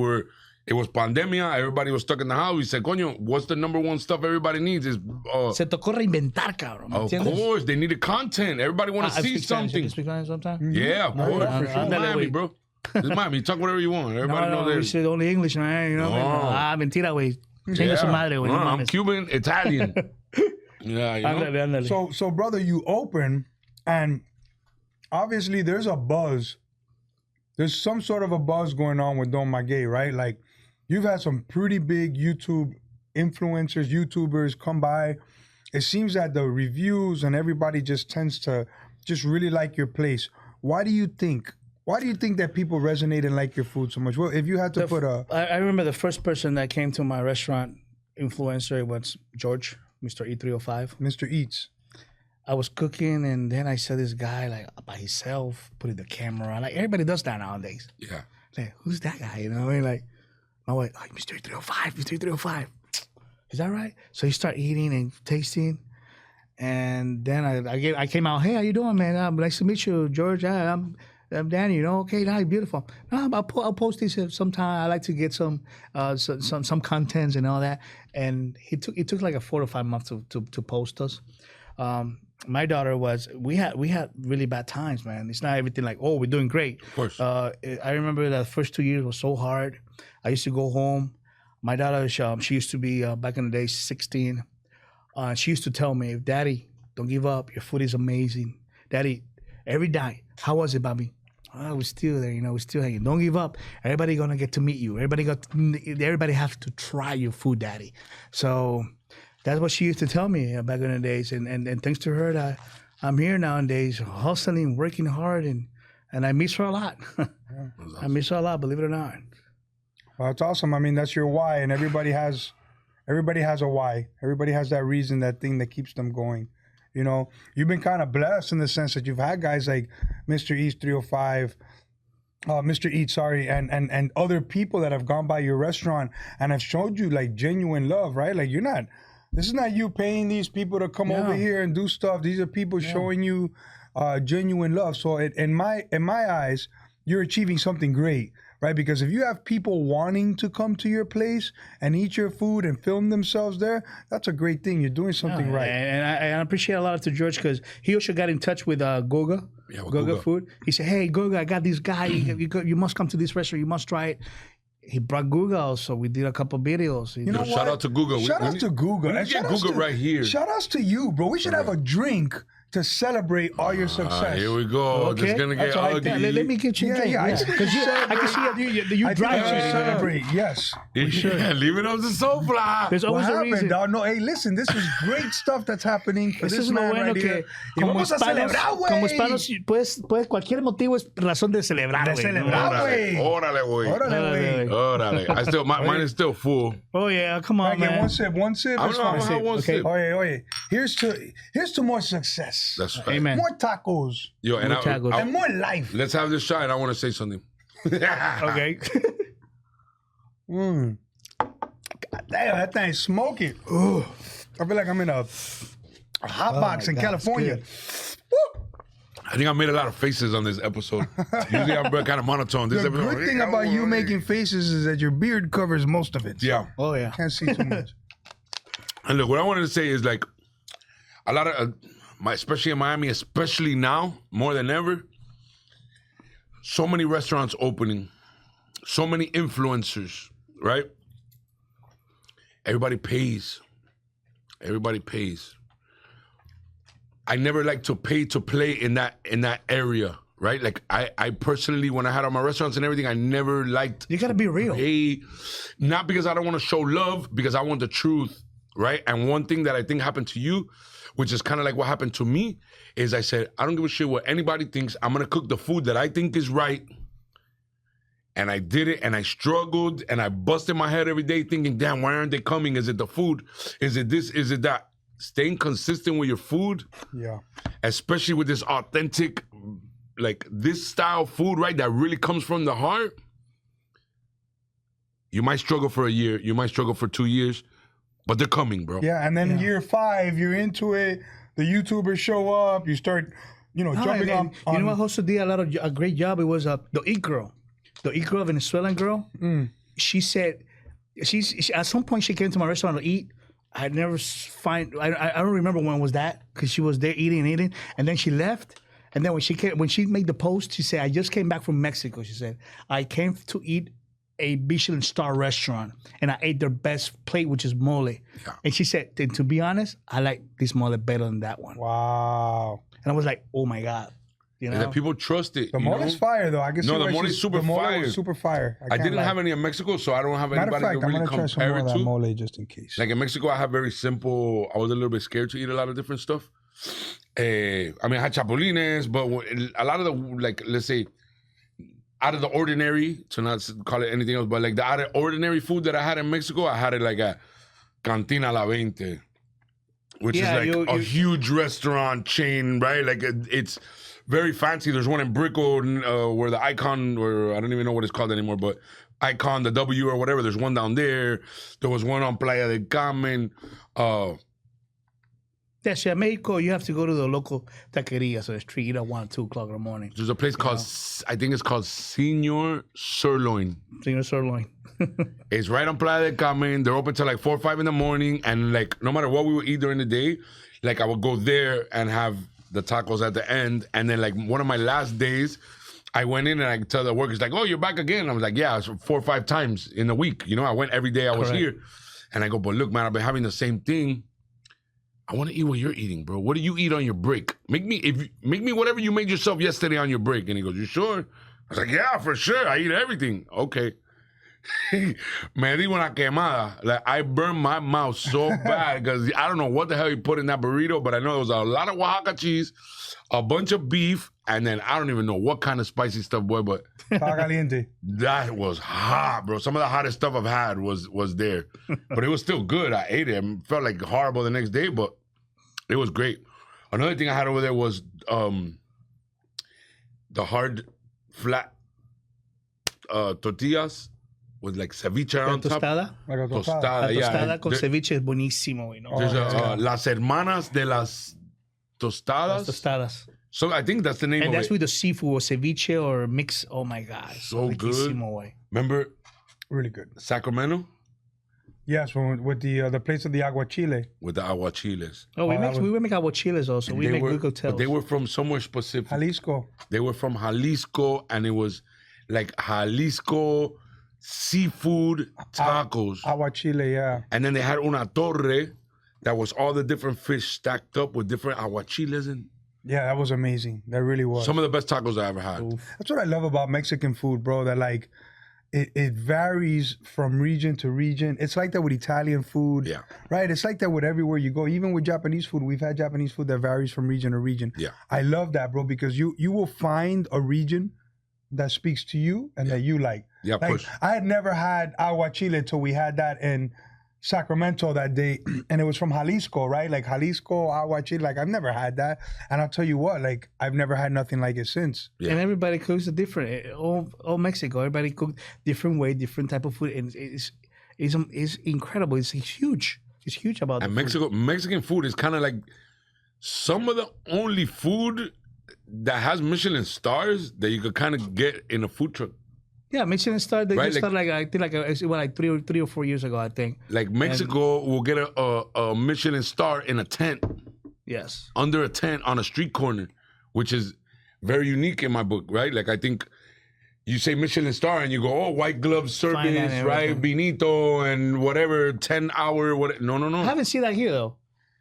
It was pandemia, everybody was stuck in the house. We said, coño, what's the number one stuff everybody needs is... Se tocó reinventar, cabrón. ¿Me Of entiendes? course, they needed content. Everybody want to I see speak Spanish. You something. can speak Spanish sometime? Yeah, of course. yeah, For yeah. sure. Ándale, Miami, güey. bro. It's Miami. Talk whatever you want. Everybody know we there's... said only English, man. You know? No. Mentira, güey. Chinga su madre, güey. No, No I'm mames. Cuban, Italian. Yeah, you know? Ándale, ándale. So brother, you open, and obviously there's a buzz. There's some sort of a buzz going on with Don Maguey, right? Like, you've had some pretty big YouTube influencers, YouTubers come by. It seems that the reviews and everybody just tends to just really like your place. Why do you think that people resonate and like your food so much? Well, if you had to put a... I remember the first person that came to my restaurant, influencer, was George, Mr. E305. Mr. Eats. I was cooking, and then I saw this guy like by himself, putting the camera on. Like everybody does that nowadays. Yeah. Like, who's that guy? You know what I mean? Like, my wife, like, Mr. 305, Mr. 305. Is that right? So he started eating and tasting. And then I came out, hey, how you doing, man? Nice to meet you, George. I'm Danny, you know, okay, now beautiful. No, I'll post these sometime. I like to get some contents and all that. And it took like 4 to 5 months to post us. My daughter we had really bad times, man. It's not everything like, oh, we're doing great. Of course. I remember the first 2 years was so hard. I used to go home. My daughter, she used to be back in the day 16. She used to tell me, Daddy, don't give up. Your food is amazing. Daddy, every night, how was it, Bobby? Oh, we're still there, you know, we're still hanging. Don't give up. Everybody gonna get to meet you. Everybody has to try your food, Daddy. So that's what she used to tell me back in the days. And thanks to her, I'm here nowadays, hustling, working hard, and I miss her a lot. I miss her a lot, believe it or not. Well, it's awesome. I mean, that's your why, and everybody has a why. Everybody has that reason, that thing that keeps them going. You know, you've been kind of blessed in the sense that you've had guys like Mr. Eats 305, Mr. Eats, sorry, and other people that have gone by your restaurant and have showed you like genuine love, right? Like this is not you paying these people to come over here and do stuff. These are people showing you genuine love. So in my eyes, you're achieving something great. Right, because if you have people wanting to come to your place and eat your food and film themselves there, that's a great thing. You're doing something right. And I appreciate a lot to George because he also got in touch with Goga, Goga Food. He said, "Hey, Goga, I got this guy. You must come to this restaurant. You must try it." He brought Guga also. We did a couple videos. You know what? Shout out to Guga. Shout out to Guga. And get Guga right here. Shout outs to you, bro. We should have a drink to celebrate all your success. Here we go. Okay. This is going to get ugly. Let me get you a drink. Because I can see you drive to celebrate. Yes. We should. Leave it up to SofFlaaa. There's always a reason. Dog? No, hey, listen, this is great stuff that's happening for this man right here. Como hispanos, pues cualquier motivo es razón de celebrar. De celebrar, güey. Órale, güey. Órale. Mine is still full. Oh, yeah. Come on, man. One sip. I'm going to have one sip. Oye. Here's to more success. That's right. Amen. More tacos. Yo, and and more life. Let's have this shot. I want to say something. Okay. God damn, that thing is smoky. Ooh. I feel like I'm in a hot box in California. I think I made a lot of faces on this episode. Usually I'm kind of monotone. This The good thing about you making faces is that your beard covers most of it. Yeah. Oh, yeah. Can't see too much. And look, what I wanted to say is like a lot of, especially in Miami, especially now, more than ever, so many restaurants opening, so many influencers, right? Everybody pays. I never like to pay to play in that area, right? Like I personally, when I had all my restaurants and everything, I never liked. You gotta be real. Pay, not because I don't want to show love, because I want the truth, right? And one thing that I think happened to you, which is kind of like what happened to me, is I said, I don't give a shit what anybody thinks. I'm gonna cook the food that I think is right. And I did it, and I struggled, and I busted my head every day thinking, damn, why aren't they coming? Is it the food? Is it this? Is it that? Staying consistent with your food, yeah, especially with this authentic, like this style food, right, that really comes from the heart. You might struggle for a year, you might struggle for 2 years, but they're coming, bro. Yeah, and then year 5, you're into it. The YouTubers show up. You start, jumping on. You know what also did a great job? It was the Eat Girl, Venezuelan girl. She said, she at some point she came to my restaurant to eat. I never I don't remember when was that, because she was there eating, and then she left. And then when she made the post, she said, I just came back from Mexico. She said, I came to eat a Michelin star restaurant, and I ate their best plate, which is mole. Yeah. And she said, to be honest, I like this mole better than that one. Wow. And I was like, oh my God. And that people trust it. The mole is fire, though. I guess the mole is super fire. Super fire. I didn't have any in Mexico, so I don't have anybody to really compare it to. Mole just in case. Like in Mexico, I have very simple. I was a little bit scared to eat a lot of different stuff. I had chapulines, but a lot of the, like, let's say, out of the ordinary, to not call it anything else, but like the out of ordinary food that I had in Mexico, I had it like a Cantina La 20, which is like a huge restaurant chain, right? Like it's very fancy. There's one in Brickell where the Icon, or I don't even know what it's called anymore, but Icon, the W or whatever, there's one down there. There was one on Playa del Carmen. That's Ciudad Mexico. You have to go to the local taquerias on the street. You don't want 2 o'clock in the morning. There's a place called, I think it's called Señor Sirloin. Señor Sirloin. It's right on Playa del Carmen. They're open till like 4 or 5 in the morning. And like, no matter what we would eat during the day, like I would go there and have the tacos at the end. And then like one of my last days, I went in and I tell the workers like, oh, you're back again. I was like, yeah, it's 4 or 5 times in a week. You know, I went every day I was here. And I go, but look, man, I've been having the same thing. I want to eat what you're eating, bro. What do you eat on your break? Make me whatever you made yourself yesterday on your break. And he goes, you sure? I was like, yeah, for sure. I eat everything. Okay. Me di una quemada. Like, I burned my mouth so bad because I don't know what the hell he put in that burrito, but I know there was a lot of Oaxaca cheese, a bunch of beef, and then I don't even know what kind of spicy stuff, boy, but that was hot, bro. Some of the hottest stuff I've had was there. But it was still good. I ate it. It felt like horrible the next day, but it was great. Another thing I had over there was the hard, flat tortillas with like ceviche on top. Like a tostada. La Yeah. tostada con ceviche es buenísimo, you know. There's Las Hermanas de las Tostadas. Tostadas. So I think that's the name And of that's it. with the seafood or ceviche or mix. Oh my God. So good. Riquísimo, güey. Remember Really good. Sacramento? Yes, with the place of the aguachile. With the aguachiles. Oh, we make aguachiles also. We make good hotels. But they were from somewhere specific. Jalisco. They were from Jalisco, and it was like Jalisco seafood tacos. Aguachile, yeah. And then they had una torre that was all the different fish stacked up with different aguachiles in. Yeah, that was amazing. That really was. Some of the best tacos I ever had. That's what I love about Mexican food, bro. That like it varies from region to region. It's like that with Italian food. Yeah. Right? It's like that with everywhere you go. Even with Japanese food, we've had Japanese food that varies from region to region. Yeah. I love that, bro, because you will find a region that speaks to you and that you like. Yeah, Like, push. I had never had aguachile till we had that in Sacramento that day, and it was from Jalisco, right? Like Jalisco aguachile, like I've never had that, and I'll tell you what, like I've never had nothing like it since. Yeah. And everybody cooks a different. All Mexico, everybody cooks different way, different type of food, and it's incredible. It's huge. It's huge about. And the food. Mexican food is kind of like some of the only food that has Michelin stars that you could kind of get in a food truck. Yeah, Michelin star. They Right, just started like I think like 3 or 4 years ago, I think. Like Mexico will get a Michelin star in a tent, Yes. under a tent on a street corner, which is very unique in my book, right? Like I think you say Michelin star and you go, oh, white glove service, and right? Benito and whatever, 10-hour, what? No. I haven't seen that here though.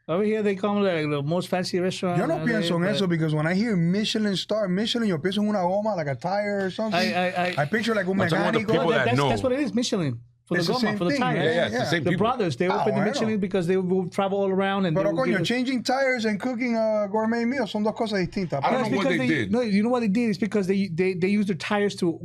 Over here they call it like the most fancy restaurant. Yo no pienso en eso because when I hear Michelin star, Michelin, yo pienso en una goma, like a tire or something. I picture like un I'm talking about the mecánico. people that know. That's what it is, Michelin. For It's the the goma, same for the thing, tires. Yeah, it's the same The people. brothers, they opened the bueno. Michelin because they will travel all around and Pero they will coño, give- changing tires and cooking a gourmet meal son dos cosas distintas. I don't It's know what because they did. No, you know what they did? It's because they use their tires to,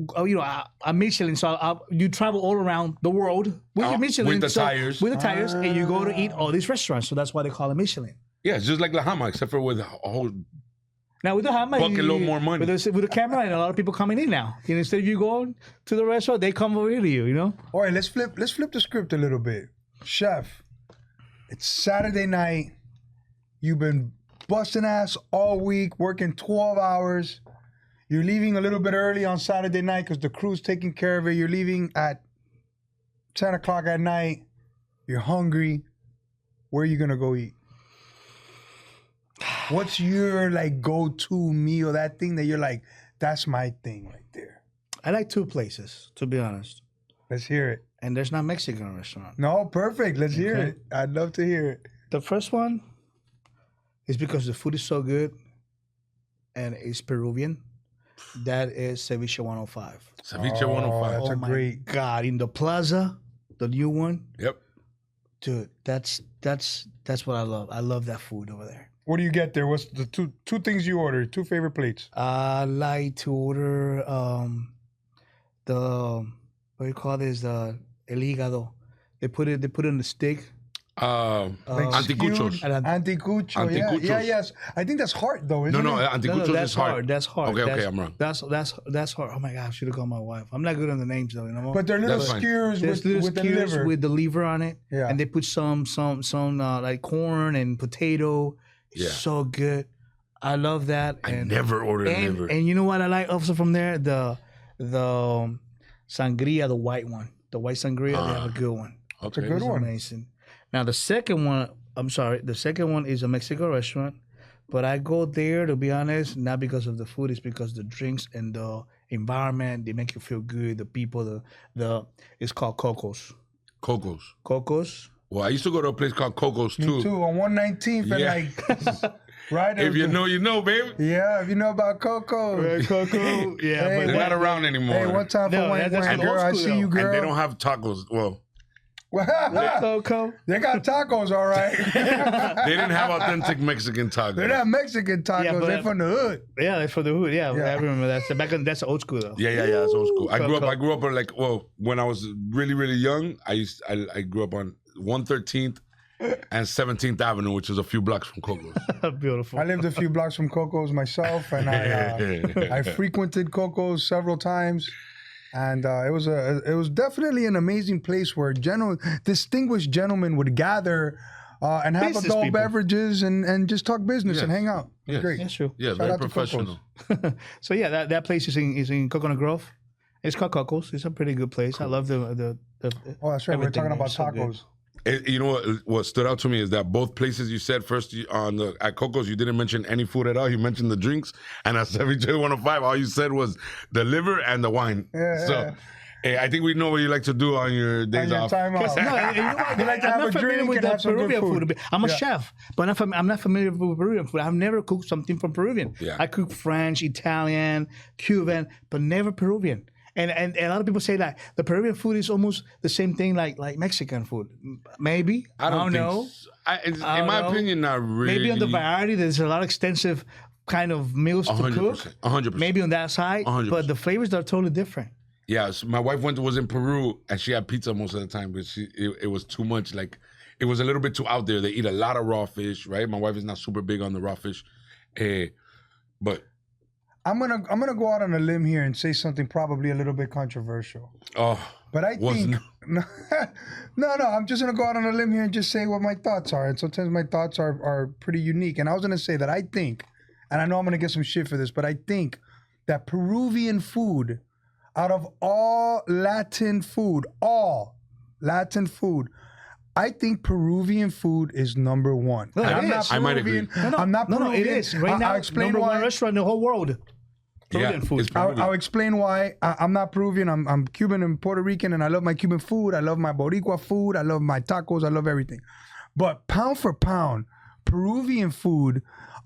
a Michelin. So you travel all around the world with your Michelin. with the so- tires. With the tires, and you go to eat all these restaurants. So that's why they call it Michelin. Yeah, it's just like LaJama, except for with a whole. Now with the hammer, Bucket load more money. with the camera and a lot of people coming in now. You know, instead of you going to the restaurant, they come over here to you. You know. All right, let's flip the script a little bit. Chef, it's Saturday night. You've been busting ass all week, working 12 hours. You're leaving a little bit early on Saturday night because the crew's taking care of it. You're leaving at 10 o'clock at night. You're hungry. Where are you gonna go eat? What's your like go-to meal? That thing that you're like, that's my thing right there. I like 2 places, to be honest. Let's hear it. And there's not Mexican restaurant. No, perfect. Let's hear it. I'd love to hear it. The first one is because the food is so good and it's Peruvian. That is Ceviche 105. Ceviche 105. That's a my great. God, in the plaza, the new one, Yep. dude. That's what I love. I love that food over there. What do you get there? What's the two things you order? 2 favorite plates. I like to order the what do you call this? The el hígado. They put it in the stick. Anticuchos. Anticucho. Yeah, Anticuchos. yes. I think that's hard though, isn't No, it? anticuchos that's is hard. That's hard. Okay, I'm wrong. That's hard. Oh my God, I should have called my wife. I'm not good on the names though. You know. But they're little That's fine. skewers There's with little the skewers liver. with the liver on it, Yeah. and they put some like corn and potato Yeah. So good. I love that. I never ordered liver. And you know what I like also from there? The sangria, the white one. The white sangria, they have a good one. Okay. It's a good one. Amazing. Now the second one is a Mexican restaurant, but I go there to be honest, not because of the food, it's because the drinks and the environment, they make you feel good. The people, it's called Coco's. Coco's. Well, I used to go to a place called Coco's too. Me too, on 119th Yeah. and like, right? If you know, you know, baby. Yeah, if you know about Coco. Coco, yeah. Hey, but They're not around anymore. Hey, one time for No, one that's girl, old I school, see you, though. girl. And they don't have tacos. Well, Coco. They got tacos, all right. they didn't have authentic Mexican tacos. They're not Mexican tacos. Yeah, but- They're from the hood. Yeah, that's for the hood. Yeah, Yeah. I remember that. That's old school though. Yeah, that's old school. I grew Coco. up like, well, when I was really, really young, I grew up on 113th and 17th Avenue, which is a few blocks from Coco's. Beautiful. I lived a few blocks from Coco's myself, and I frequented Coco's several times. And it was definitely an amazing place where distinguished gentlemen would gather and have Business adult people. beverages and just talk business and Yes. hang out. It was Yes. great. That's true. Yeah, Shout very out to professional. So yeah, that place is in Coconut Grove. It's called Coco's. It's a pretty good place. I love the Oh, that's right. We're everything talking there about is so good. tacos. You know what stood out to me is that both places you said first at Coco's, you didn't mention any food at all. You mentioned the drinks, and at 105, all you said was the liver and the wine. Yeah, So yeah. hey, I think we know what you like to do on your days And your off. time off. No, you know what? You like to I'm have not a familiar drink with and the have some good Peruvian food. I'm a Yeah. chef, but I'm not familiar with Peruvian food. I've never cooked something from Peruvian. Yeah. I cook French, Italian, Cuban, but never Peruvian. And a lot of people say that the Peruvian food is almost the same thing like Mexican food. Maybe. I don't know. think so. I In my don't know. opinion, not really. Maybe on the variety, there's a lot of extensive kind of meals to 100%. cook. 100%. Maybe on that side, 100%. but the flavors are totally different. Yeah, so my wife was in Peru and she had pizza most of the time, but it was too much. Like it was a little bit too out there. They eat a lot of raw fish, right? My wife is not super big on the raw fish, but I'm gonna go out on a limb here and say something probably a little bit controversial. But I think no, I'm just gonna go out on a limb here and just say what my thoughts are. And sometimes my thoughts are pretty unique. And I was gonna say that I think, and I know I'm gonna get some shit for this, but I think that Peruvian food, out of all Latin food, I think Peruvian food is number one. No, And it I'm is. not I might agree. Peruvian. I'm not Peruvian. No, it is. Right now, I'll explain number why. one restaurant in the whole world. Peruvian yeah, food. it's Peruvian. I'll explain why. I'm not Peruvian. I'm Cuban and Puerto Rican, and I love my Cuban food. I love my Boricua food. I love my tacos. I love everything. But pound for pound, Peruvian food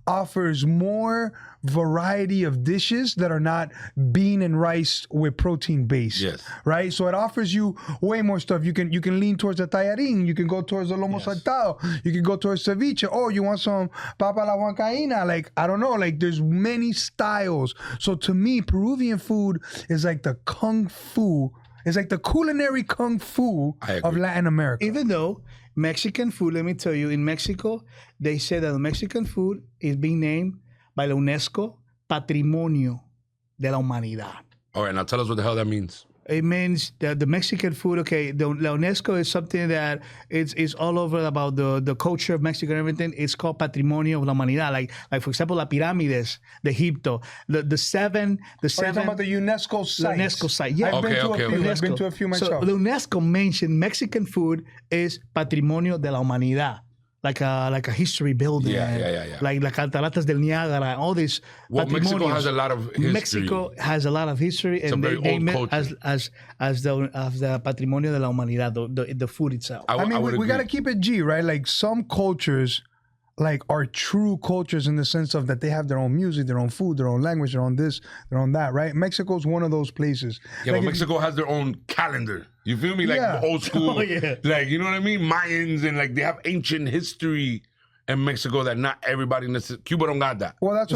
offers more variety of dishes that are not bean and rice with protein based. Yes. Right? So it offers you way more stuff. You can lean towards the tallarín. You can go towards the lomo saltado. You can go towards ceviche. Oh, you want some papa la huancaína? Like, I don't know. Like, there's many styles. So to me, Peruvian food is like the kung fu. It's like the culinary kung fu I of agree. Latin America. Even though Mexican food, let me tell you, in Mexico, they say that the Mexican food is being named by la UNESCO Patrimonio de la Humanidad. All right, now tell us what the hell that means. It means that the Mexican food, okay, the UNESCO is something that it's all over about the culture of Mexico and everything. It's called Patrimonio de la Humanidad. Like for example, la pirámides de Egipto, the seven. Oh, you're talking about the UNESCO site. UNESCO site, yeah. I've been to a few. okay. I've been to a few myself. So the UNESCO mentioned Mexican food is Patrimonio de la Humanidad. Like a history building. Yeah. Like Cataratas del Niágara, all these. Well, Mexico patrimonios. has a lot of history. Mexico has a lot of history, It's and a they very old name it culture. as the Patrimonio de la Humanidad, the food itself. I mean, would we got to agree. keep it G, right? Like some cultures, like are true cultures in the sense of that they have their own music, their own food, their own language, their own this, their own that, right? Mexico's one of those places. Yeah, Like but if- Mexico has their own calendar. You feel me? Like Yeah. old school. Oh, yeah. Like, you know what I mean? Mayans and like they have ancient history in Mexico that not everybody necessarily. Cuba don't got that. Well, that's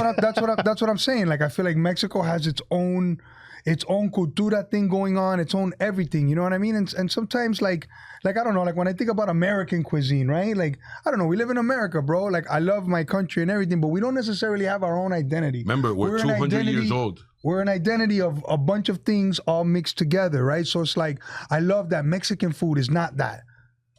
what I'm saying. Like I feel like Mexico has its own cultura thing going on, its own everything. You know what I mean? And sometimes like I don't know, like when I think about American cuisine, right? Like I don't know, we live in America, bro. Like I love my country and everything, but we don't necessarily have our own identity. Remember, we're an 200 years old. We're an identity of a bunch of things all mixed together, right? So it's like I love that Mexican food is not that.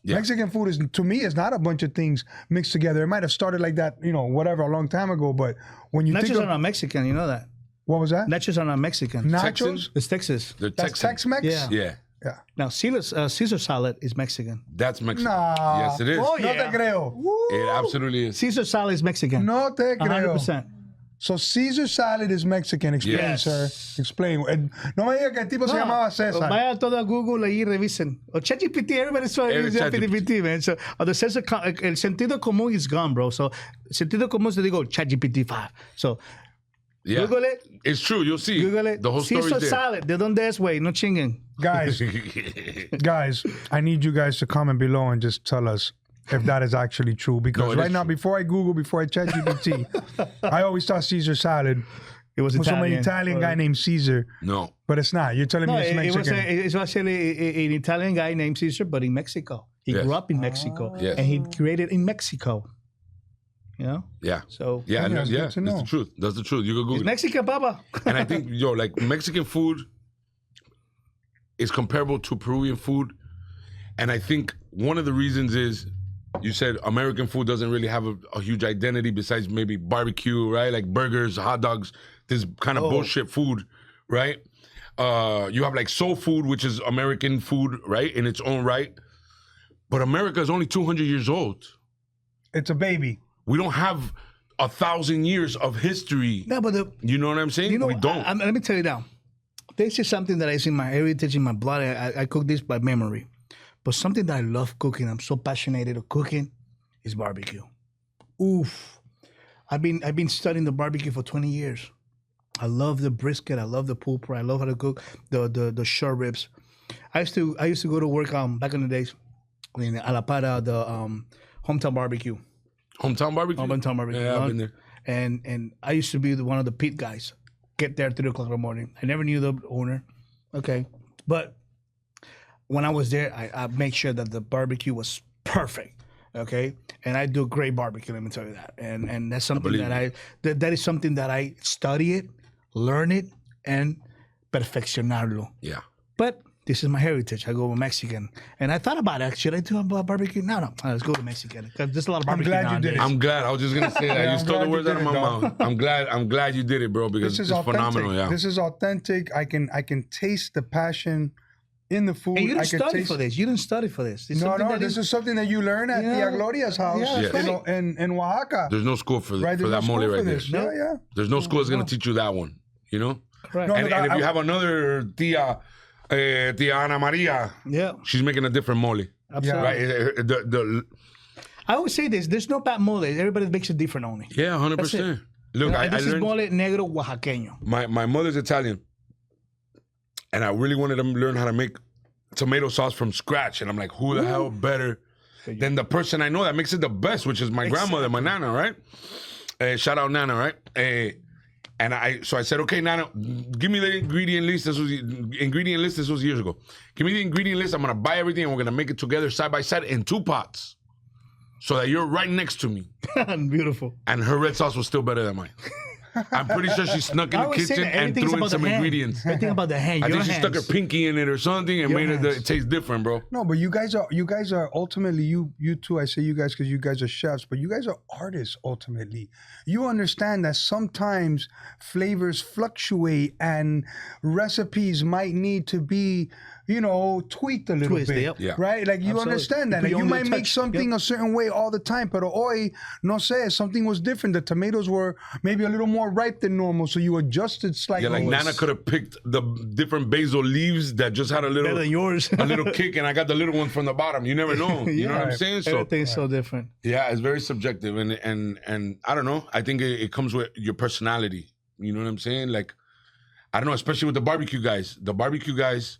Yeah. Mexican food is, to me, is not a bunch of things mixed together. It might have started like that, whatever, a long time ago. But when you think Nachos of, are not Mexican, you know that. what was that? Nachos are not Mexican. Nachos? It's Texas. They're That's Texan. Tex-Mex? Yeah. Yeah. Yeah. Now, Caesar salad is Mexican. That's Mexican. Nah. Yes, it is. Oh, No yeah. te creo. It absolutely is. Caesar salad is Mexican. No te creo. 100%. So Caesar salad is Mexican. Explain, Yes. sir. Explain. No me diga que el tipo se llamaba César. Vaya todo a Google y revisen. O ChatGPT, everybody's trying to use ChatGPT, man. So, el sentido común is gone, bro. So, sentido común se digo ChatGPT 5. So, Yeah. Google it. It's true. You'll see. Google it. The whole story's Caesar there. salad. ¿De dónde es, güey? No chinguen. Guys, I need you guys to comment below and just tell us if that is actually true. Because it right is now, true. before I Google, before I ChatGPT, I always thought Caesar salad It was was some Italian. Italian guy named Caesar, No. but it's not. You're telling No, me it's Mexican. it was actually an Italian guy named Caesar, but in Mexico. He Yes. grew up in Mexico. Yes. And he created in Mexico. You know? Yeah. So, Yeah, Yeah, it's good to that's know. the truth. That's the truth. You can it's Google it. Mexican, Papa. And I think, like Mexican food is comparable to Peruvian food. And I think one of the reasons is you said American food doesn't really have a huge identity besides maybe barbecue, right? Like burgers, hot dogs, this kind of bullshit food, right? You have like soul food, which is American food, right? In its own right. But America is only 200 years old. It's a baby. We don't have 1,000 years of history. No, but You know what I'm saying? you know, we don't. let me tell you now. This is something that is in my heritage, in my blood. I cook this by memory. But something that I love cooking, I'm so passionate of cooking, is barbecue. Oof. I've been studying the barbecue for 20 years. I love the brisket. I love the pulled pork. I love how to cook the short ribs. I used to go to work back in the days in A La Para, the hometown barbecue. Hometown barbecue? Hometown barbecue. Yeah, I've been there. And I used to be one of the pit guys. Get there at 3 o'clock in the morning. I never knew the owner. Okay. But when I was there, I made sure that the barbecue was perfect. Okay. And I do great barbecue, let me tell you that. And that's something that is something that I study it, learn it, and perfeccionarlo. Yeah. But this is my heritage. I go with Mexican. And I thought about it. Should I do a barbecue? No. Let's go to Mexican. Because there's a lot of barbecue glad you did nowadays. I'm glad. I was just gonna say that. Yeah, You I'm stole the glad you words out of did my it, dog. mouth. I'm glad you did it, bro, because This is it's authentic. phenomenal. Yeah. This is authentic. I can taste the passion in the food. And you I didn't can study taste. for this. You didn't study for this. It's No, something no. that This is something that you learn at Yeah. Tia Gloria's house, Yeah, that's right. in Oaxaca. There's no school for Right, there's that no mole school right for there. this. No. Yeah. There's no school that's gonna teach you that one. You know. Right. No, And, look, and if I- you have another Tia Ana Maria, Yeah. she's making a different mole. Absolutely. Right. I always say this. There's no bad mole. Everybody makes it different only. Yeah, 100%. Look, I This is learned. mole negro oaxaqueño. My mother's Italian, and I really wanted to learn how to make tomato sauce from scratch. And I'm like, who the hell better than the person I know that makes it the best, which is my grandmother, my Nana, right? Shout out Nana, right? And I said, okay, Nana, give me the ingredient list. This was years ago. Give me the ingredient list. I'm gonna buy everything, and we're gonna make it together side by side in 2 pots, so that you're right next to me. Beautiful. And her red sauce was still better than mine. I'm pretty sure she snuck in I the always say kitchen that and everything's threw in about the some hand. ingredients. Everything about the hand. I Your think she stuck her hands. pinky in it or something and Your made hands. it taste different, bro. No, but you guys are ultimately you two. I say you guys because you guys are chefs, but you guys are artists ultimately. You understand that sometimes flavors fluctuate and recipes might need to be, tweaked a little Twisted, bit, yep. Yeah. right? Like you Absolutely. understand that. You put Like your you own might little make touch. something Yep. a certain way all the time, but hoy, no sé, something was different. The tomatoes were maybe a little more ripe than normal, so you adjusted slightly. Yeah, like Nana could have picked the different basil leaves that just had a Better than little yours. a little kick, and I got the little one from the bottom. You never know. You know what I'm Right. saying? So Everything's so different. yeah, it's very subjective, and I don't know. I think it comes with your personality. You know what I'm saying? Like, I don't know, especially with the barbecue guys. The barbecue guys,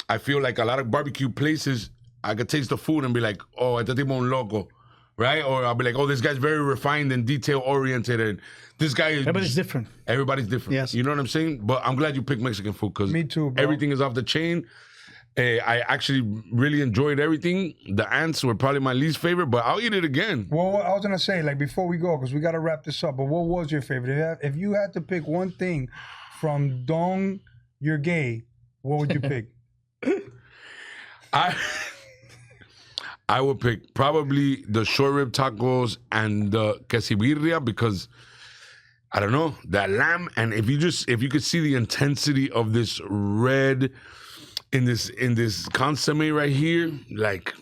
I feel like a lot of barbecue places, I could taste the food and be like, oh, este tipo un loco, right? Or I'll be like, oh, this guy's very refined and detail oriented, and this guy is. Everybody's different. Everybody's different. Yes. You know what I'm saying? But I'm glad you picked Mexican food because Me too, bro. everything is off the chain. I actually really enjoyed everything. The ants were probably my least favorite, but I'll eat it again. Well, I was gonna say, like, before we go, because we gotta wrap this up. But what was your favorite? If you had to pick one thing from Don, you're gay, what would you pick? I would pick probably the short rib tacos and the quesibirria because I don't know, that lamb. And if you could see the intensity of this red in this consomme right here, like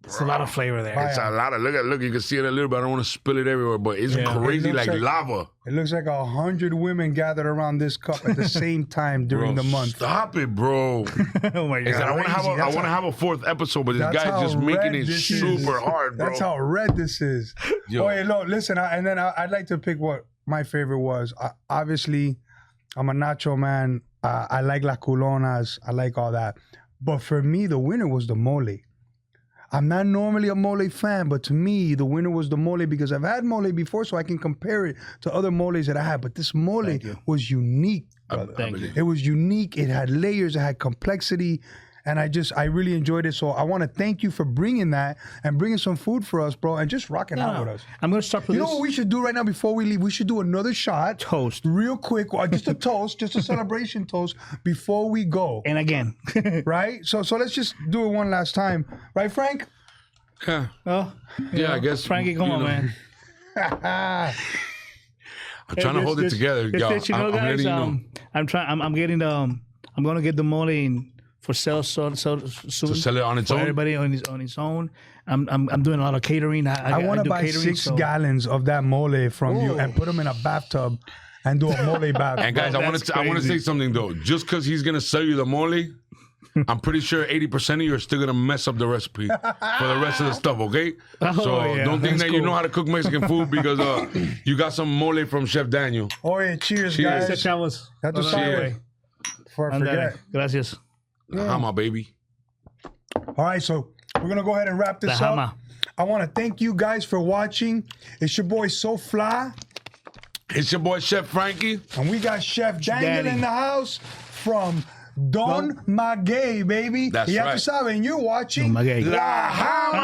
It's a lot of flavor there. it's a lot of look. You can see it a little bit. I don't want to spill it everywhere, but it's crazy, It looks like lava. It looks like 100 women gathered around this cup at the same time during the month. Stop it, bro. Oh my I god. want to have a fourth episode, but this That's guy's just how making red it this super is. hard, bro. That's how red this is. Yo. Oh, hey, look, listen, I'd like to pick what my favorite was. Obviously, I'm a nacho man. I like la culonas. I like all that. But for me, the winner was the mole. I'm not normally a mole fan, but to me, the winner was the mole because I've had mole before, so I can compare it to other moles that I had. But this mole was unique, brother. Thank you. It was unique. It had layers. It had complexity. And I really enjoyed it. So I want to thank you for bringing that and bringing some food for us, bro, and just rocking out with us. I'm going to start with You this. know what we should do right now before we leave? We should do another shot. Toast. Real quick. Or just a toast, just a celebration toast before we go. And again. Right? So let's just do it one last time. Right, Frank? Yeah. Oh, Yeah, I guess. Frankie, come you on, know, man. I'm trying to hold it together. Yo, Let you know, I'm guys, letting you know. I'm getting the. I'm going to get the mole in for sale soon. To sell it on its for own? everybody on its own. I'm doing a lot of catering. I want to do buy catering, 6 gallons of that mole from you and put them in a bathtub and do a mole bath. And guys, I want to say something though. Just because he's gonna sell you the mole, I'm pretty sure 80% of you are still gonna mess up the recipe for the rest of the stuff. Okay, so yeah, don't think that's that you cool. know how to cook Mexican food because you got some mole from Chef Daniel. Oh, yeah, cheers, Cheers. guys. Chavos. That's a Cheers. before I forget. Gracias. Hama, baby. All right, so we're going to go ahead and wrap this The up. hama. I want to thank you guys for watching. It's your boy SofFlaaa, It's your boy Chef Frankie. and we got Chef Daniel Danny. in the house from Don Maguey, baby. That's Y ya right. tú sabes, and you're watching Don Maguey. La Jama.